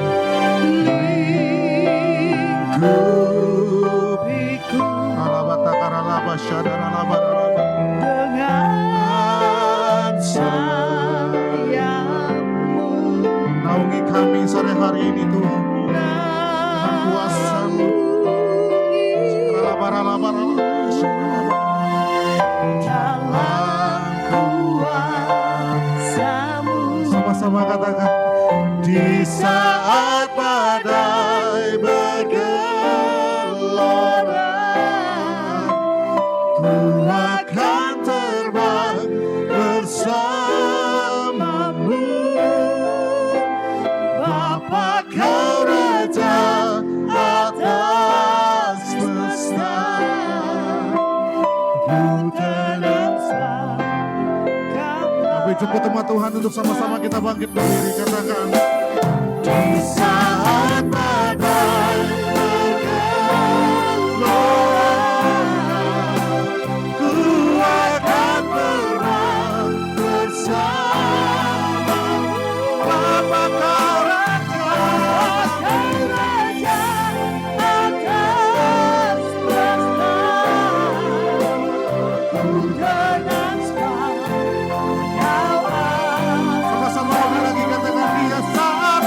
Lingkupiku alabata karalaba syadana labaralaba dengan sayapmu. Naungi kami sore hari ini Tuhan dengan kuasa-Mu. Dalam kuasa-Mu. Sama-sama katakan. Di saat badai bergelora, ku akan terbang bersamamu. Bapa Kau Raja atas semesta, ku tenang selalu. Kami jemput teman Tuhan untuk sama-sama kita bangkit berdiri. Katakan. Di saat badai bergelora, ku akan terbang bersamamu. Bapa Kau Raja atas semesta, ku tenang selalu Kau Allah. Sama-sama lagi katakan dia saat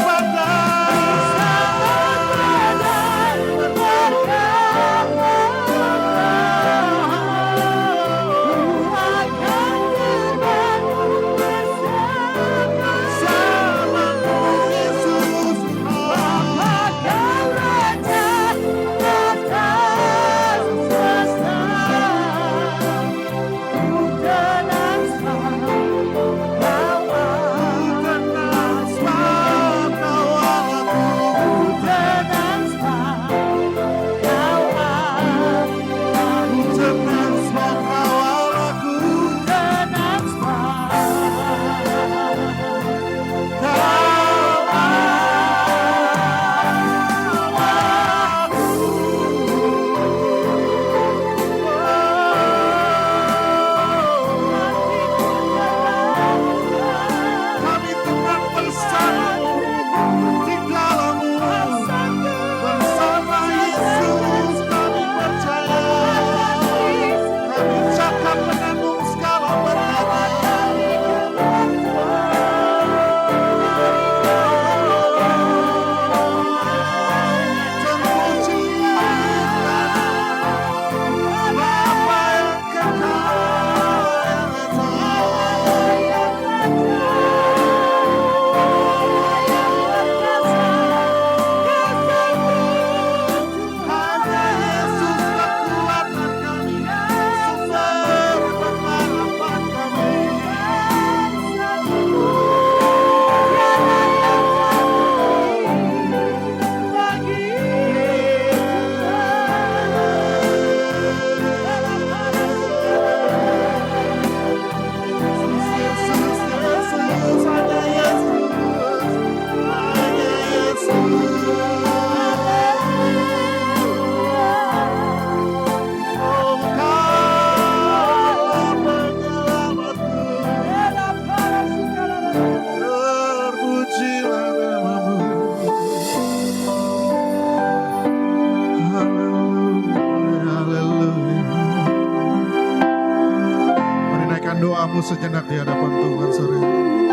doamu sejenak di hadapan Tuhan sore ini.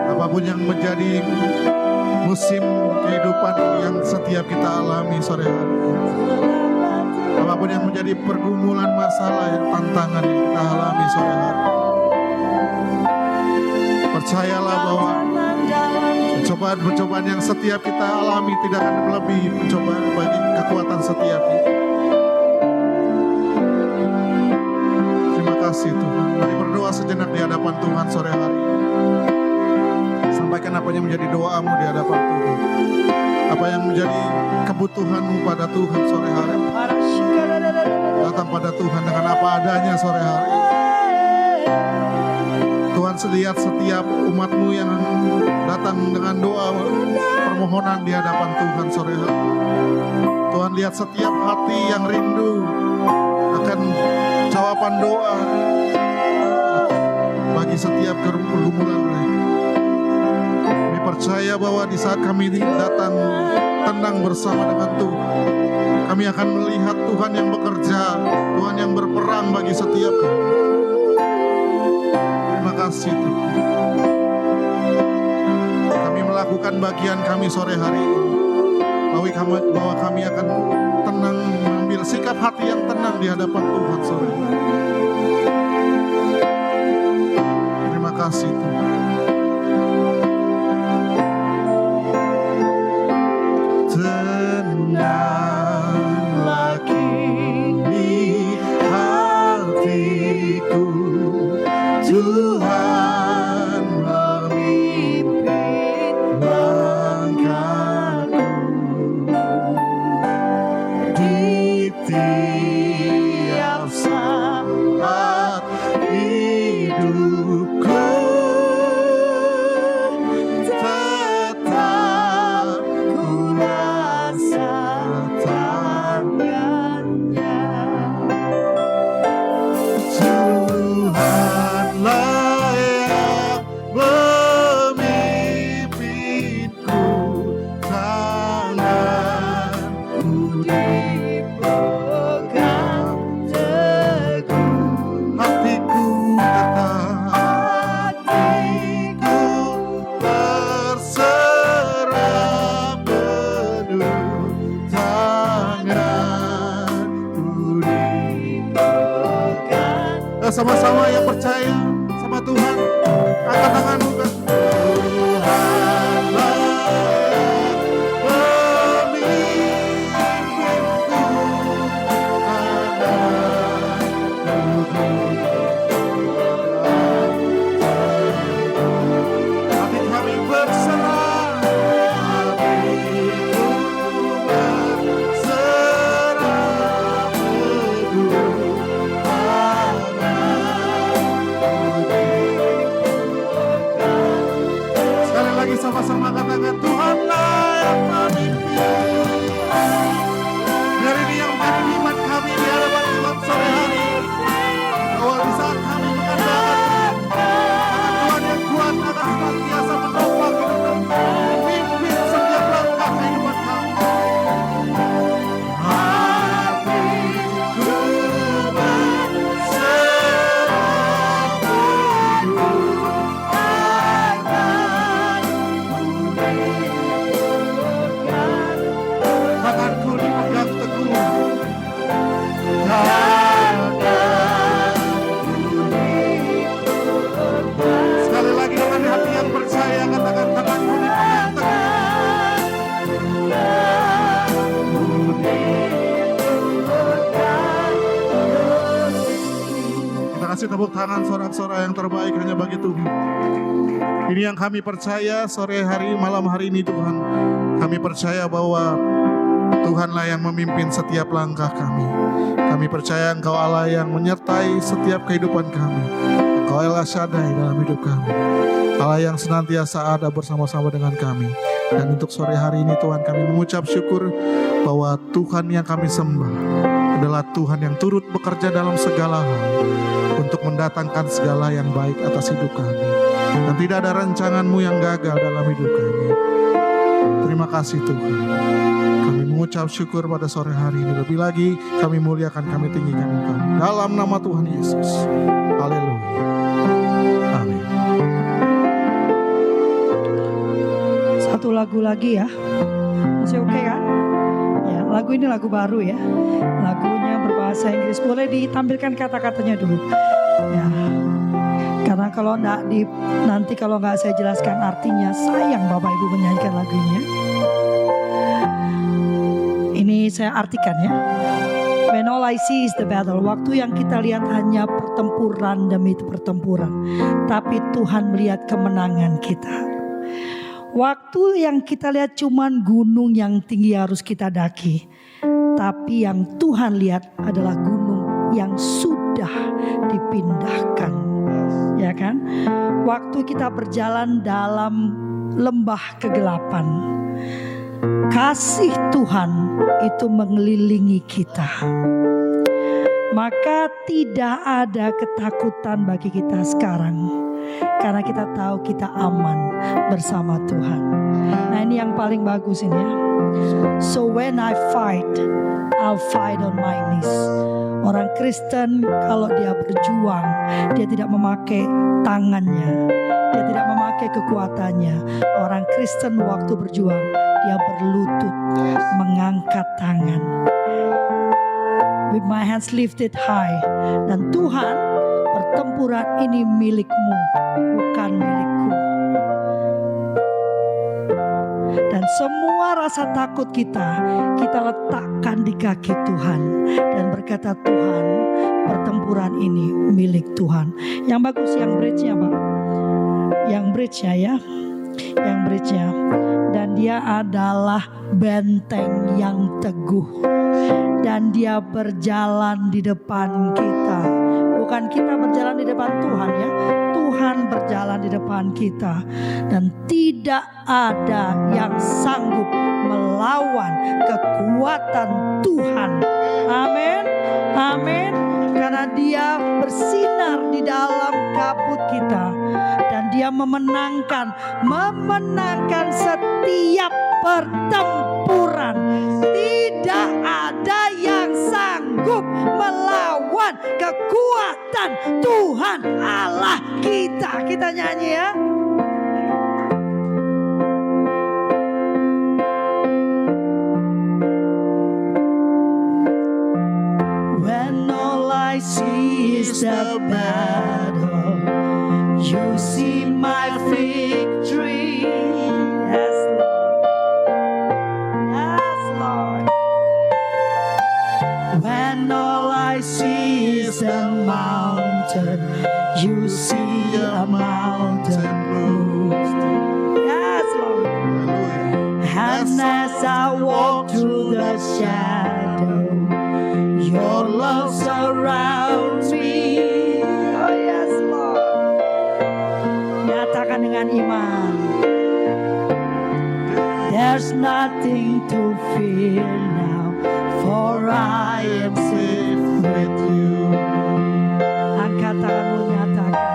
Apapun yang menjadi musim kehidupan yang setiap kita alami sore hari, apapun yang menjadi pergumulan masalah yang tantangan yang kita alami sore hari, percayalah bahwa pencobaan-pencobaan yang setiap kita alami tidak akan melebihi pencobaan bagi kekuatan setiap kita. Terima kasih Tuhan. Mari berdoa sejenak di hadapan Tuhan sore hari. Sampaikan apa yang menjadi doamu di hadapan Tuhan. Apa yang menjadi kebutuhanmu pada Tuhan sore hari. Datang pada Tuhan dengan apa adanya sore hari. Tuhan Tuhan lihat setiap umat-Mu yang datang dengan doa permohonan di hadapan Tuhan sore hari. Tuhan lihat setiap hati yang rindu akan jawaban doa bagi setiap pergumulan mereka. Kami percaya bahwa di saat kami datang tenang bersama dengan Tuhan, kami akan melihat Tuhan yang bekerja, Tuhan yang berperang bagi setiap kami. Terima kasih Tuhan. Kami melakukan bagian kami sore hari ini, bahwa kami akan tenang, mengambil sikap hati yang tenang di hadapan Tuhan sore hari. Terima kasih Tuhan. Tenanglah kini hatiku, Tuhan memimpin langkahku di tiap saat hidupku. Tetap ku rasakan tangannya. Tuhanlah yang memimpinku, tanganku dipegang teguh. Hatiku berserah penuh, tanganku dipegang. Sama-sama yang percaya sama Tuhan, angkat tanganmu kan. Tuhanlah yang memimpinku, hati kami berserah, hatiku berserah penuh, sekali lagi sama-sama katakan, Tuhanlah yang memimpin. Biar ini yang menjadi iman kami di hadapan Tuhan sore hari ini, bahwa di saat kami mengandalkan Tuhan yang kuat akan senantiasa menopang hidup kami, memimpin setiap langkah kehidupan kami. Hatiku berserah penuh, tanganku dipegang teguh. Sekali lagi dengan hati yang percaya, katakan, tanganku dipegang teguh. Kita kasih tepuk tangan sorak-sorai yang terbaik hanya bagi Tuhan. Ini yang kami percaya sore hari, malam hari ini Tuhan. Kami percaya bahwa Tuhanlah yang memimpin setiap langkah kami. Kami percaya Engkau Allah yang menyertai setiap kehidupan kami. Engkau Allah Shaddai dalam hidup kami. Allah yang senantiasa ada bersama-sama dengan kami. Dan untuk sore hari ini Tuhan, kami mengucap syukur bahwa Tuhan yang kami sembah adalah Tuhan yang turut bekerja dalam segala hal untuk mendatangkan segala yang baik atas hidup kami. Dan tidak ada rancangan-Mu yang gagal dalam hidup kami. Terima kasih Tuhan. Kami mengucap syukur pada sore hari ini. Lebih lagi kami muliakan, kami tinggikan Engkau. Dalam nama Tuhan Yesus. Haleluya. Amin. Satu lagu lagi ya. Masih oke kan? Ya, lagu ini lagu baru ya. Lagunya berbahasa Inggris. Boleh ditampilkan kata-katanya dulu. Ya. Karena kalau nanti kalau nggak saya jelaskan artinya, sayang Bapak Ibu menyanyikan lagu ini ya. Ini saya artikan ya. When all I see is the battle. Waktu yang kita lihat hanya pertempuran demi pertempuran. Tapi Tuhan melihat kemenangan kita. Waktu yang kita lihat cuman gunung yang tinggi harus kita daki. Tapi yang Tuhan lihat adalah gunung yang sudah dipindahkan. ya kan? Waktu kita berjalan dalam lembah kegelapan, kasih Tuhan itu mengelilingi kita. Maka tidak ada ketakutan bagi kita sekarang, karena kita tahu kita aman bersama Tuhan. Nah, ini yang paling bagus ini ya. So when I fight, I'll fight on my knees. Orang Kristen kalau dia berjuang, dia tidak memakai tangannya, dia tidak memakai kekuatannya. Orang Kristen waktu berjuang, dia berlutut, mengangkat tangan. With my hands lifted high. Dan Tuhan, pertempuran ini milikmu, bukan milikku. Dan semua rasa takut kita letakkan di kaki Tuhan. Dan berkata, Tuhan, pertempuran ini milik Tuhan. Yang bagus yang bridge-nya Pak. Yang bridge-nya ya. Yang bridge-nya. Dan dia adalah benteng yang teguh. Dan dia berjalan di depan kita. Bukan kita berjalan di depan Tuhan ya. Tuhan berjalan di depan kita. Dan tidak ada yang sanggup melawan kekuatan Tuhan. Amin. Amin. Karena dia bersinar di dalam kabut kita. Dan dia memenangkan setiap pertempuran. Tidak ada yang sanggup melawan kekuatan Tuhan Allah kita. Kita nyanyi ya. When all I see is the battle, you see my victory. Yes, Lord. Yes, Lord. When all I see is a mountain, you see a mountain moved. Yes, Lord. And as I walk through the shadow, your love surrounds me. Oh yes, Lord. Nyatakan dengan iman. There's nothing to fear now, for I am safe with you. Angkat tanganmu, nyatakan.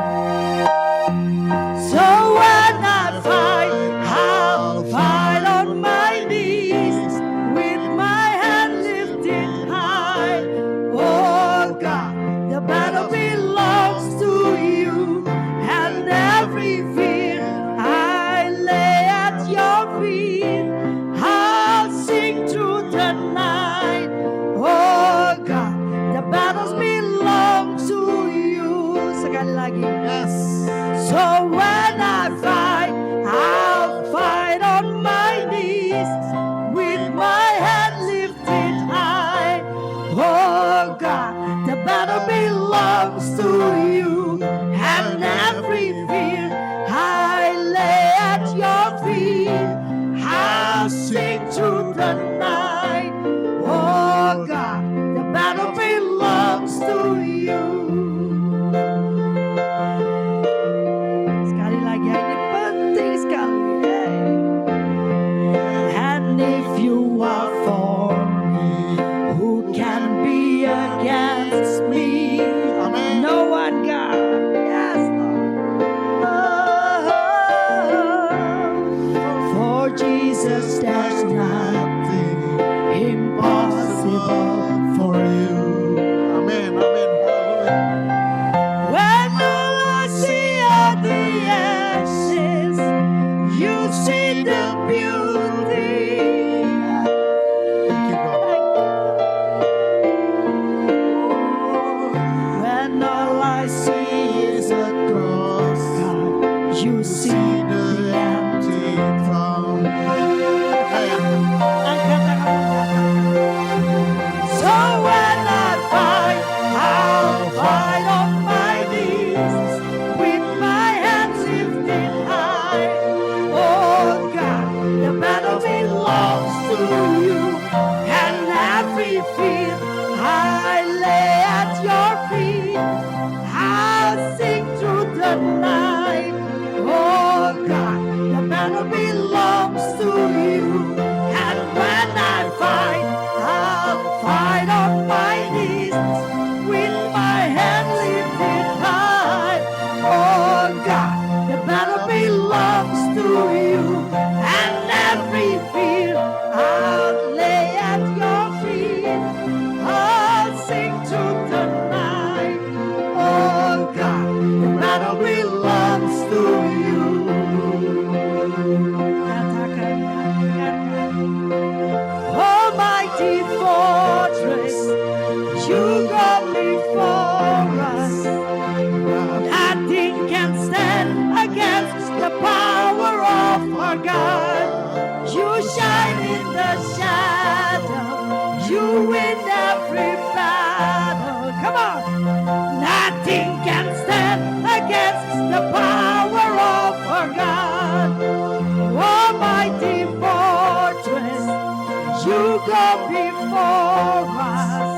So when I fight, I'll fight on my knees, with my hand lifted high. Oh God, the battle belongs to you, and every fear I lay at your feet. I'll sing through the night. Oh God, the battles belong to you. Sekali lagi. Yes. So when I fight, I'll fight on my knees, with my hand lifted high. Oh God, the battle belongs to you, and every fear I lay at your feet. I'll sing through the night. Oh God, the battle belongs to you. Sekali lagi, ini penting sekali. And if you are for me, who can be against me? Amen. No one, God. Yes, Lord. For Jesus, there's nothing impossible for you. Amin. Amin. Haleluya. When all I see are the ashes, you see the beauty. Thank you, God. When all I see is a cross, you see the empty From Angkat tanganmu. So when I fight, I'll fight on my knees, with my hands lifted high. Oh God, the battle belongs to you, and every fear I lay at your feet. I'll sing through the battle belongs to you, and every fear I'll lay at your feet. I'll sing to the night. Oh God, the battle belongs to you. Katakan, Almighty fortress, you go before us. Nothing can stand against the power of our God. You shine in the shadow, you win every battle. Come on. Nothing can stand against the power of our God. Almighty fortress, you go before us.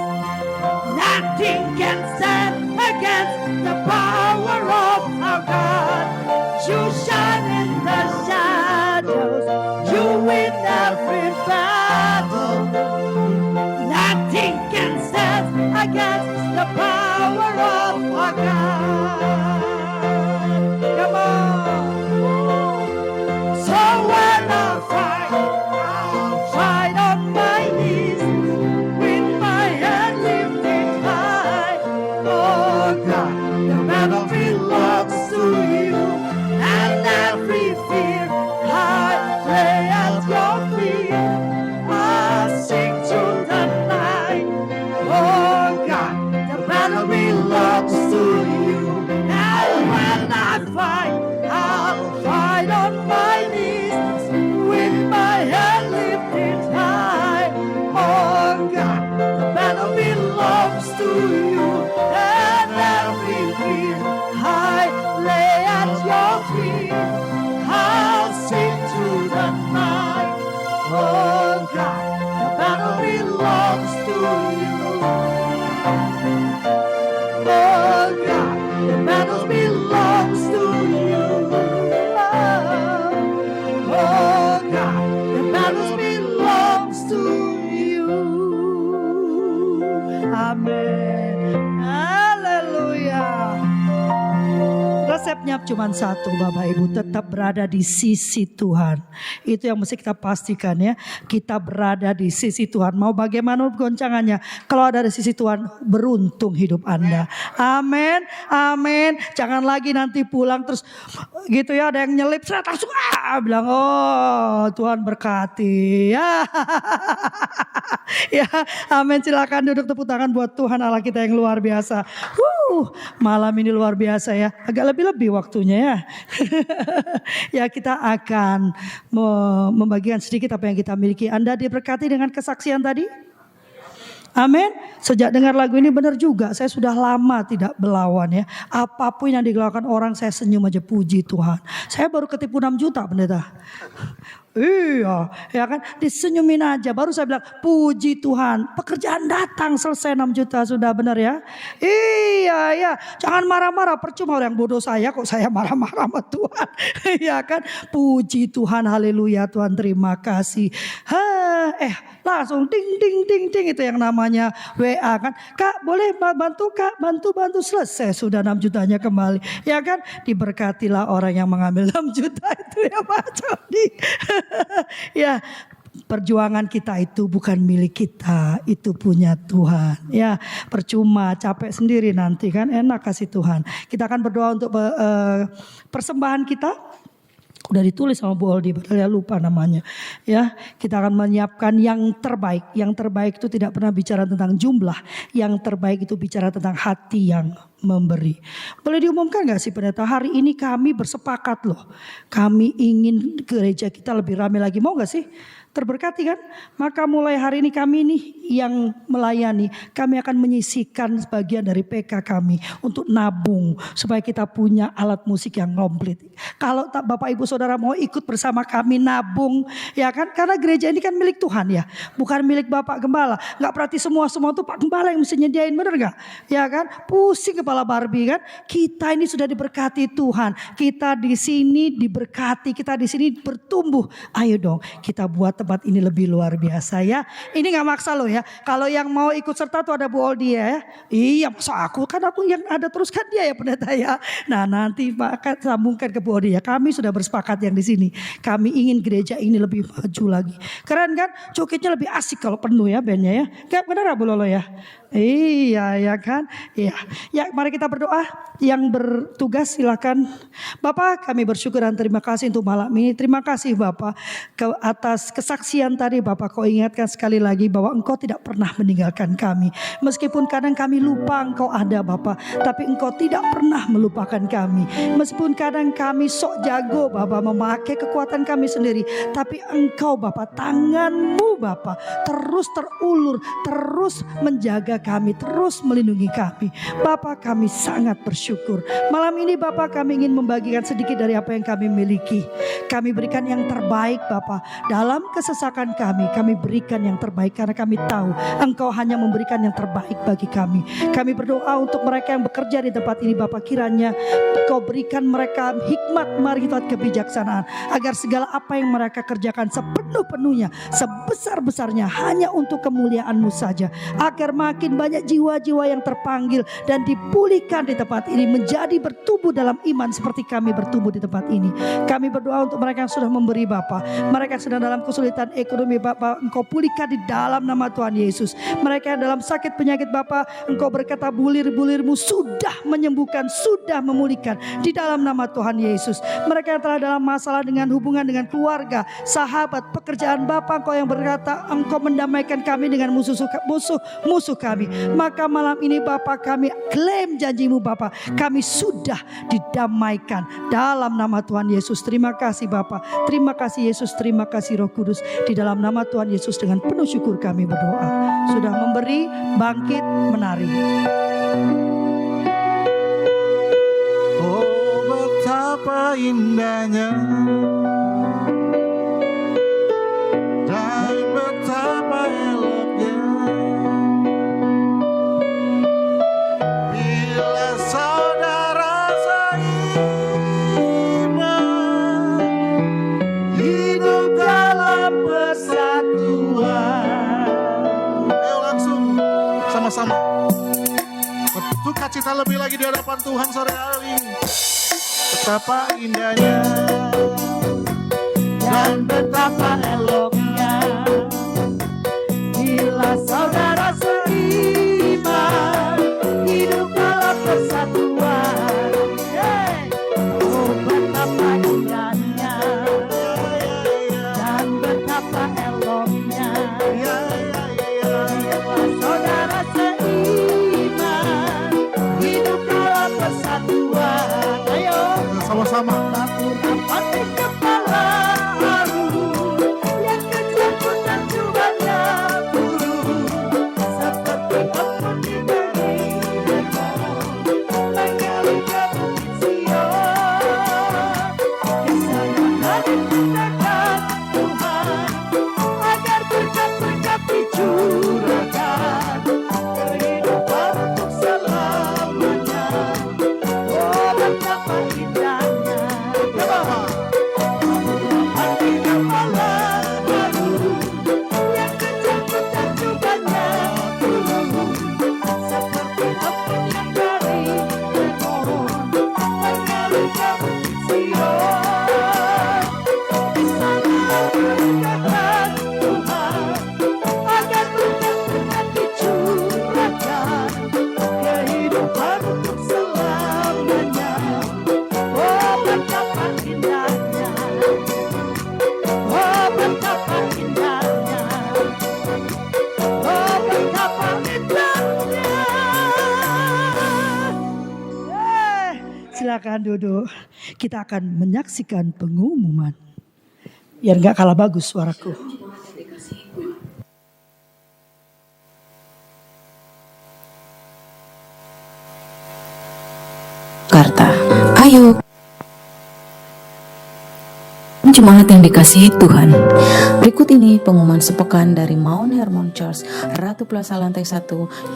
Nothing can stand against the power of our God. You shine in the shadows, you win every battle. Nothing can stand against the power of our God. Come on. So when I fight, I'll fight on my knees with my head lifted high. Oh God, the battle belongs to you, and every fear I lay at your feet. I'll sing to the night. Oh God, the battle belongs to you, and when I fight, I'll fight on my knees with my head lifted high. Oh God, the battle belongs to you, and every fear I lay at your feet. I'll sing to the night. Oh God, the battle belongs to you. Oh God, the battle belongs to you. Oh God, the battle belongs to you. Amin. Haleluya. Resepnya cuma satu, Bapak Ibu, tetap berada di sisi Tuhan. Itu yang mesti kita pastikan ya. Kita berada di sisi Tuhan. Mau bagaimana goncangannya, kalau ada di sisi Tuhan, beruntung hidup Anda. Amin, amin. Jangan lagi nanti pulang terus gitu ya, ada yang nyelip langsung bilang, oh Tuhan berkati ya. Ya, amin. Silakan duduk, tepuk tangan buat Tuhan Allah kita yang luar biasa. Malam ini luar biasa ya. Agak lebih waktunya ya. Ya, kita akan membagikan sedikit apa yang kita miliki. Anda diberkati dengan kesaksian tadi? Amin. Sejak dengar lagu ini benar juga, saya sudah lama tidak berlawan ya. Apapun yang dilakukan orang, saya senyum aja, puji Tuhan. Saya baru ketipu 6 juta pendeta. Iya, ya kan, disenyumin aja. Baru saya bilang, puji Tuhan, pekerjaan datang, selesai 6 juta, sudah benar ya. Iya, ya, jangan marah-marah, percuma orang bodoh saya kok saya marah-marah sama Tuhan. Ya kan, puji Tuhan, haleluya Tuhan, terima kasih. Langsung ding ding ding ding, itu yang namanya WA kan. Kak boleh bantu kak, bantu selesai sudah 6 jutanya kembali. Ya kan, diberkatilah orang yang mengambil 6 juta itu ya Pak Jody. Ya, perjuangan kita itu bukan milik kita, itu punya Tuhan. Ya, percuma capek sendiri nanti kan, enak kasih Tuhan. Kita akan berdoa untuk persembahan kita. Udah ditulis sama Bu Oldi, padahal lupa namanya. Ya, kita akan menyiapkan yang terbaik. Yang terbaik itu tidak pernah bicara tentang jumlah. Yang terbaik itu bicara tentang hati yang memberi. Boleh diumumkan gak sih pendeta? Hari ini kami bersepakat loh. Kami ingin gereja kita lebih ramai lagi. Mau gak sih? Terberkati kan? Maka mulai hari ini kami nih yang melayani, kami akan menyisihkan sebagian dari PK kami untuk nabung supaya kita punya alat musik yang komplit. Kalau Bapak Ibu Saudara mau ikut bersama kami nabung, ya kan? Karena gereja ini kan milik Tuhan ya, bukan milik Bapak Gembala. Gak berarti semua tuh Pak Gembala yang mesti nyediain, bener gak? Ya kan? Pusing kepala Barbie kan. Kita ini sudah diberkati Tuhan. Kita di sini diberkati, kita di sini bertumbuh. Ayo dong kita buat tempat ini lebih luar biasa ya. Ini gak maksa loh ya. Kalau yang mau ikut serta tuh ada Bu Oldi ya. Iya masa aku, kan aku yang ada terus kan dia ya pendeta ya. Nah nanti Pak akan sambungkan ke Bu Oldi ya. Kami sudah bersepakat yang di sini. Kami ingin gereja ini lebih maju lagi. Keren kan? Jogetnya lebih asik kalau penuh ya bandnya ya. Gak benar Bu Lolo ya? Iya ya kan. Iya. Ya mari kita berdoa. Yang bertugas silakan. Bapak kami bersyukur dan terima kasih untuk malam ini. Terima kasih Bapak atas kesaksian tadi Bapak. Kau ingatkan sekali lagi bahwa Engkau tidak pernah meninggalkan kami. Meskipun kadang kami lupa Engkau ada Bapak. Tapi Engkau tidak pernah melupakan kami. Meskipun kadang kami sok jago Bapak memakai kekuatan kami sendiri. Tapi Engkau Bapak, tangan-Mu Bapak terus terulur, terus menjaga kami, terus melindungi kami. Bapak kami sangat bersyukur. Malam ini Bapak kami ingin membagikan sedikit dari apa yang kami miliki. Kami berikan yang terbaik Bapak. Dalam kesesakan kami berikan yang terbaik karena kami tahu Engkau hanya memberikan yang terbaik bagi kami. Kami berdoa untuk mereka yang bekerja di tempat ini Bapak, kiranya Kau berikan mereka hikmat, marifat, kebijaksanaan agar segala apa yang mereka kerjakan sepenuh-penuhnya, sebesar-besarnya hanya untuk kemuliaan-Mu saja. Agar makin banyak jiwa-jiwa yang terpanggil dan dipulihkan di tempat ini menjadi bertumbuh dalam iman seperti kami bertumbuh di tempat ini. Kami berdoa untuk mereka yang sudah memberi Bapak. Mereka yang sedang dalam kesulitan ekonomi Bapak, Engkau pulihkan di dalam nama Tuhan Yesus. Mereka yang dalam sakit penyakit Bapak, Engkau berkata bulir-bulirmu sudah menyembuhkan, sudah memulihkan di dalam nama Tuhan Yesus. Mereka yang telah dalam masalah dengan hubungan dengan keluarga, sahabat, pekerjaan Bapak, Engkau yang berkata Engkau mendamaikan kami dengan musuh kami. Maka malam ini Bapak kami klaim janji-Mu Bapak. Kami sudah didamaikan dalam nama Tuhan Yesus. Terima kasih Bapak. Terima kasih Yesus. Terima kasih Roh Kudus. Di dalam nama Tuhan Yesus dengan penuh syukur kami berdoa. Sudah memberi, bangkit, menari. Oh betapa indahnya dan betapa eloknya bila saudara seiman hidup dalam persatuan. Ayo langsung sama-sama sukacita lebih lagi di hadapan Tuhan sore hari ini. Betapa indahnya dan betapa eloknya bila saudara seiman hidup dalam persatuan. Oh betapa indahnya dan betapa eloknya bila saudara seiman hidup dalam persatuan. Ayo sama-sama. dapat di kepala haru yang ketakutan cobanya turun seperti awan di negeri mengalirkan bukit Sion. Kesadaran diciptakan Tuhan agar berkat-berkat dicurahkan kehidupan untuk selamanya. Oh betapa indahnya hati kepala baru yang ketakutan cobanya turun seperti awan yang dari Lebanon mengalirkan bukit Sion. Di sana berkatan Tuhan agar berkat-berkat dicurahkan kehidupan untuk selamanya. Oh betapa indahnya, oh betapa indahnya, oh betapa indahnya. Silakan duduk. Kita akan menyaksikan pengumuman. Biar nggak kalah bagus suaraku. Jakarta. Ayo. Jemaat yang dikasihi Tuhan, berikut ini pengumuman sepekan dari Mount Hermon Church, Ratu Plaza Lantai 1,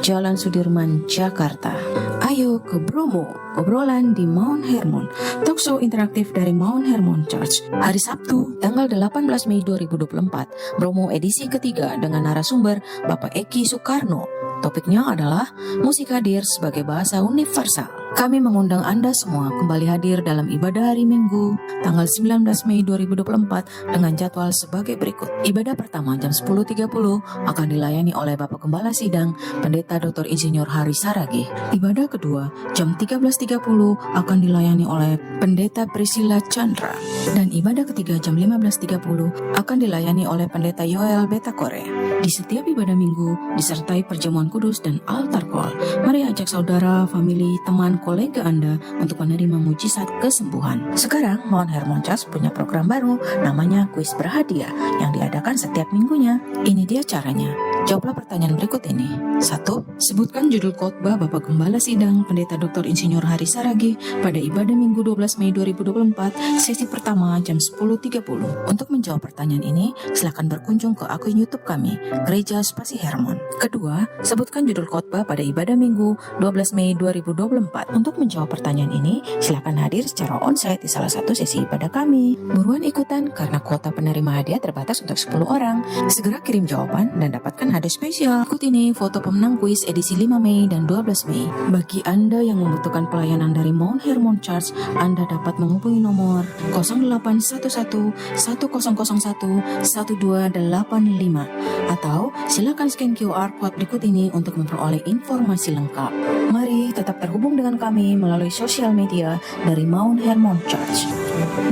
Jalan Sudirman, Jakarta. Ayo ke Bromo, obrolan di Mount Hermon, talkshow interaktif dari Mount Hermon Church. Hari Sabtu, tanggal 18 Mei 2024, Bromo edisi ketiga dengan narasumber Bapak Eki Soekarno. Topiknya adalah musik hadir sebagai bahasa universal. Kami mengundang Anda semua kembali hadir dalam ibadah hari Minggu tanggal 19 Mei 2024 dengan jadwal sebagai berikut. Ibadah pertama jam 10.30 akan dilayani oleh Bapak Gembala Sidang Pendeta Dr. Insinyur Hari Saragi. Ibadah kedua jam 13.30 akan dilayani oleh Pendeta Priscilla Chandra. Dan ibadah ketiga jam 15.30 akan dilayani oleh Pendeta Yoel Betakore. Di setiap ibadah minggu disertai perjamuan kudus dan altar call. Mari ajak saudara, famili, teman, kolega Anda untuk menerima mujizat kesembuhan. Sekarang Mount Hermon Church punya program baru namanya Kuis Berhadiah yang diadakan setiap minggunya. Ini dia caranya. Jawablah pertanyaan berikut ini. 1. Sebutkan judul khotbah Bapak Gembala Sidang Pendeta Dr. Insinyur Hari Saragi pada ibadah Minggu 12 Mei 2024 sesi pertama jam 10.30. Untuk menjawab pertanyaan ini, silakan berkunjung ke akun YouTube kami, Gereja Spasi Hermon. Kedua, sebutkan judul khotbah pada ibadah Minggu 12 Mei 2024. Untuk menjawab pertanyaan ini, silakan hadir secara onsite di salah satu sesi ibadah kami. Buruan ikutan karena kuota penerima hadiah terbatas untuk 10 orang. Segera kirim jawaban dan dapatkan hadiah spesial. Ikut ini foto pemenang kuis edisi 5 Mei dan 12 Mei. Bagi Anda yang membutuhkan pelayanan dari Mount Hermon Church, Anda dapat menghubungi nomor 0811 1001 1285 atau silakan scan QR code berikut ini untuk memperoleh informasi lengkap. Mari tetap terhubung dengan kami melalui sosial media dari Mount Hermon Church.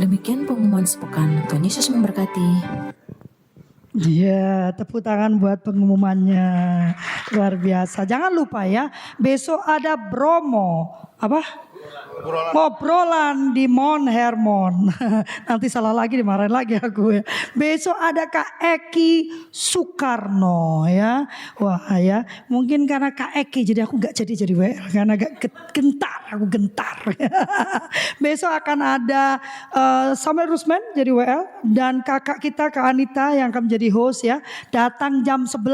Demikian pengumuman sepekan. Tuhan Yesus memberkati. Iya, tepuk tangan buat pengumumannya. Luar biasa. Jangan lupa ya, besok ada Bromo. Apa? Obrolan di Mount Hermon. Nanti salah lagi, dimarahin lagi aku ya. Besok ada Kak Eki Soekarno ya. Wah ya, mungkin karena Kak Eki jadi aku gak jadi WL karena agak gentar, aku gentar. Besok akan ada Samuel Rusman jadi WL dan kakak kita Kak Anita yang akan menjadi host ya. Datang jam 11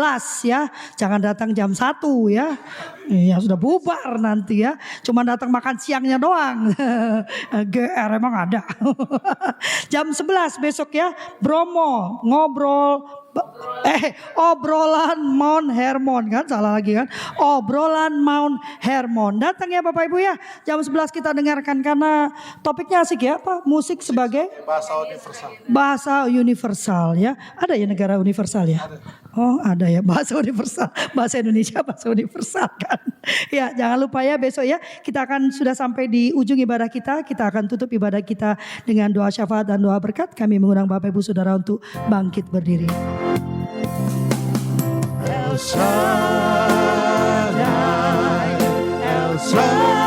ya, jangan datang jam 1 ya. Ya sudah bubar nanti ya. Cuma datang makan siangnya doang. GR emang ada. Jam 11 besok ya. Bromo obrolan Mount Hermon kan, salah lagi kan. Obrolan Mount Hermon. Datang ya Bapak Ibu ya. Jam 11 kita dengarkan karena topiknya asik ya, apa? Musik sebagai Bahasa universal. bahasa universal ya. Ada ya negara universal ya? Oh ada ya, bahasa universal. Bahasa Indonesia bahasa universal kan. Ya jangan lupa ya besok ya. Kita akan sudah sampai di ujung ibadah kita. Kita akan tutup ibadah kita dengan doa syafaat dan doa berkat. Kami mengundang Bapak Ibu Saudara untuk bangkit berdiri. El Shaddai, El Shaddai,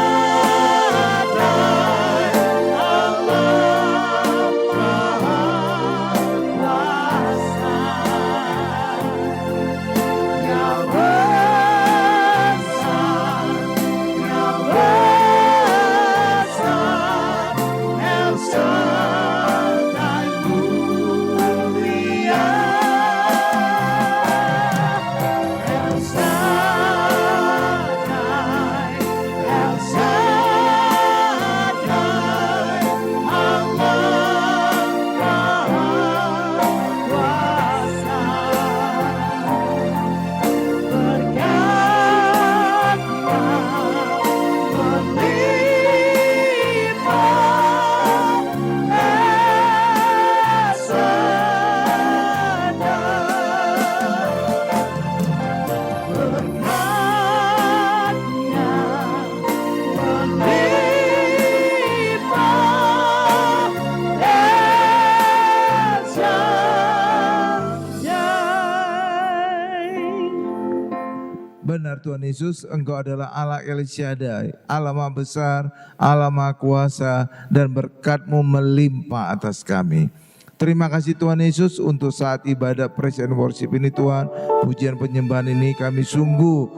Allah Maha Kuasa, Yahweh Besar, El Shaddai mulia. Benar Tuhan Yesus, Engkau adalah Allah El Shaddai, Allah Maha Besar, Allah Maha Kuasa, dan berkat-Mu melimpah atas kami. Terima kasih Tuhan Yesus untuk saat ibadah praise and worship ini Tuhan. Pujian penyembahan ini kami sungguh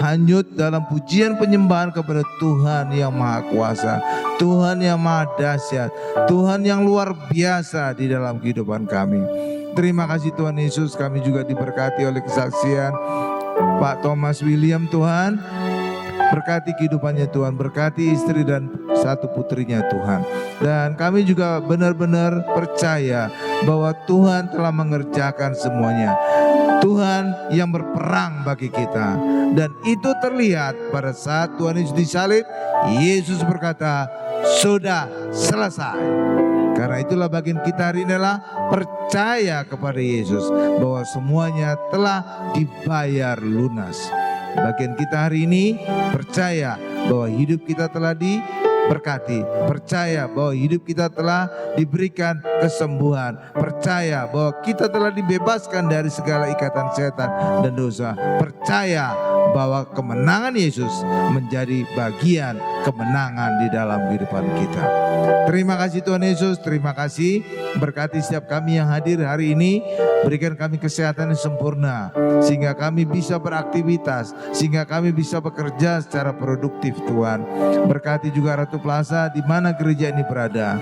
hanyut dalam pujian penyembahan kepada Tuhan yang Maha Kuasa, Tuhan yang Maha Dahsyat, Tuhan yang luar biasa di dalam kehidupan kami. Terima kasih Tuhan Yesus, kami juga diberkati oleh kesaksian Pak Thomas William. Tuhan, berkati kehidupannya Tuhan, berkati istri dan satu putrinya Tuhan. Dan kami juga benar-benar percaya bahwa Tuhan telah mengerjakan semuanya. Tuhan yang berperang bagi kita. Dan itu terlihat pada saat Tuhan Yesus disalib. Yesus berkata, sudah selesai. Karena itulah bagian kita hari ini adalah percaya kepada Yesus bahwa semuanya telah dibayar lunas. Bagian kita hari ini percaya bahwa hidup kita telah diberkati, percaya bahwa hidup kita telah diberikan kesembuhan, percaya bahwa kita telah dibebaskan dari segala ikatan setan dan dosa, percaya bahwa kemenangan Yesus menjadi bagian kemenangan di dalam kehidupan kita. Terima kasih Tuhan Yesus, terima kasih, berkati setiap kami yang hadir hari ini, berikan kami kesehatan yang sempurna sehingga kami bisa beraktivitas, sehingga kami bisa bekerja secara produktif Tuhan. Berkati juga Ratu Plaza di mana gereja ini berada.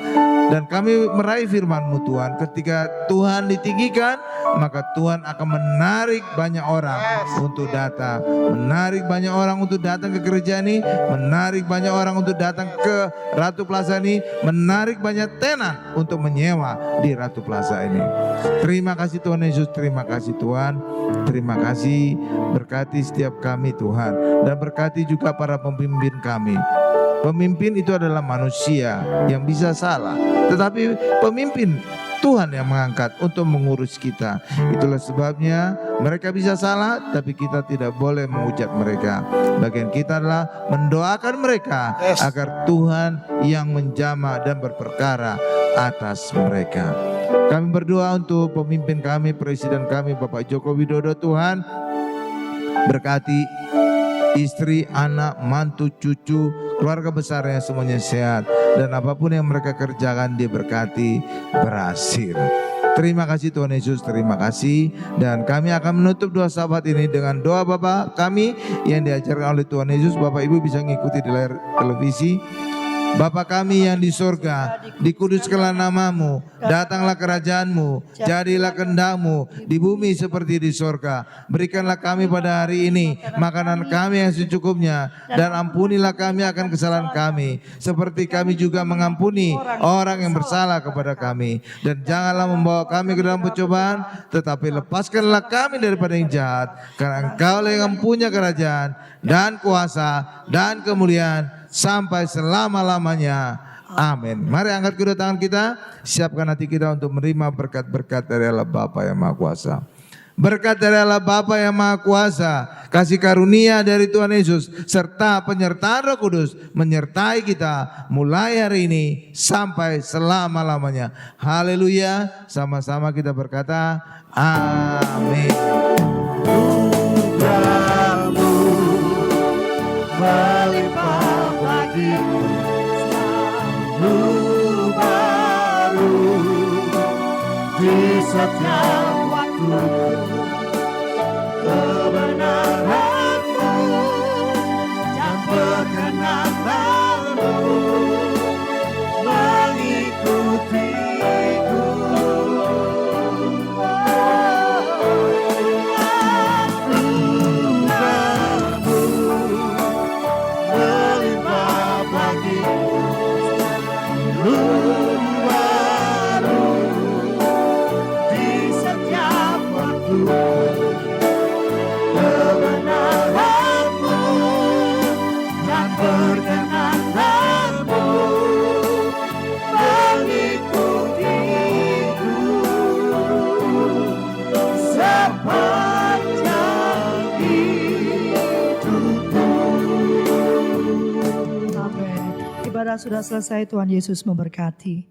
Dan kami meraih firman-Mu Tuhan, ketika Tuhan ditinggikan, maka Tuhan akan menarik banyak orang untuk datang. Menarik banyak orang untuk datang ke gereja ini, menarik banyak orang untuk datang ke Ratu Plaza ini, menarik banyak tenan untuk menyewa di Ratu Plaza ini. Terima kasih Tuhan Yesus, terima kasih Tuhan. Terima kasih, berkati setiap kami Tuhan. Dan berkati juga para pemimpin kami. Pemimpin itu adalah manusia yang bisa salah, tetapi pemimpin Tuhan yang mengangkat untuk mengurus kita. Itulah sebabnya mereka bisa salah, tapi kita tidak boleh menghujat mereka. Bagian kita adalah mendoakan mereka agar Tuhan yang menjamah dan berperkara atas mereka. Kami berdoa untuk pemimpin kami, Presiden kami Bapak Joko Widodo. Tuhan, berkati istri, anak, mantu, cucu, keluarga besarnya semuanya sehat. Dan apapun yang mereka kerjakan diberkati, berhasil. Terima kasih Tuhan Yesus, terima kasih. Dan kami akan menutup doa sahabat ini dengan doa Bapa kami yang diajarkan oleh Tuhan Yesus. Bapak Ibu bisa mengikuti di layar televisi. Bapa kami yang di surga, dikuduskanlah namamu, datanglah kerajaanmu, jadilah kehendak-Mu di bumi seperti di surga. Berikanlah kami pada hari ini makanan kami yang secukupnya, dan ampunilah kami akan kesalahan kami, seperti kami juga mengampuni orang yang bersalah kepada kami. Dan janganlah membawa kami ke dalam pencobaan, tetapi lepaskanlah kami daripada yang jahat, karena Engkau-lah yang mempunyai kerajaan dan kuasa dan kemuliaan sampai selama-lamanya. Amin. Mari angkat kedua tangan kita, siapkan hati kita untuk menerima berkat-berkat dari Allah Bapa yang Maha Kuasa. Berkat dari Allah Bapa yang Maha Kuasa, kasih karunia dari Tuhan Yesus, serta penyertaan Roh Kudus menyertai kita mulai hari ini sampai selama-lamanya. Haleluya. Sama-sama kita berkata, amin. Melimpah bagimu baru di setiap waktu, kebenaranmu dan perkenananmu mengikutiku. Ibadah sudah selesai, Tuhan Yesus memberkati.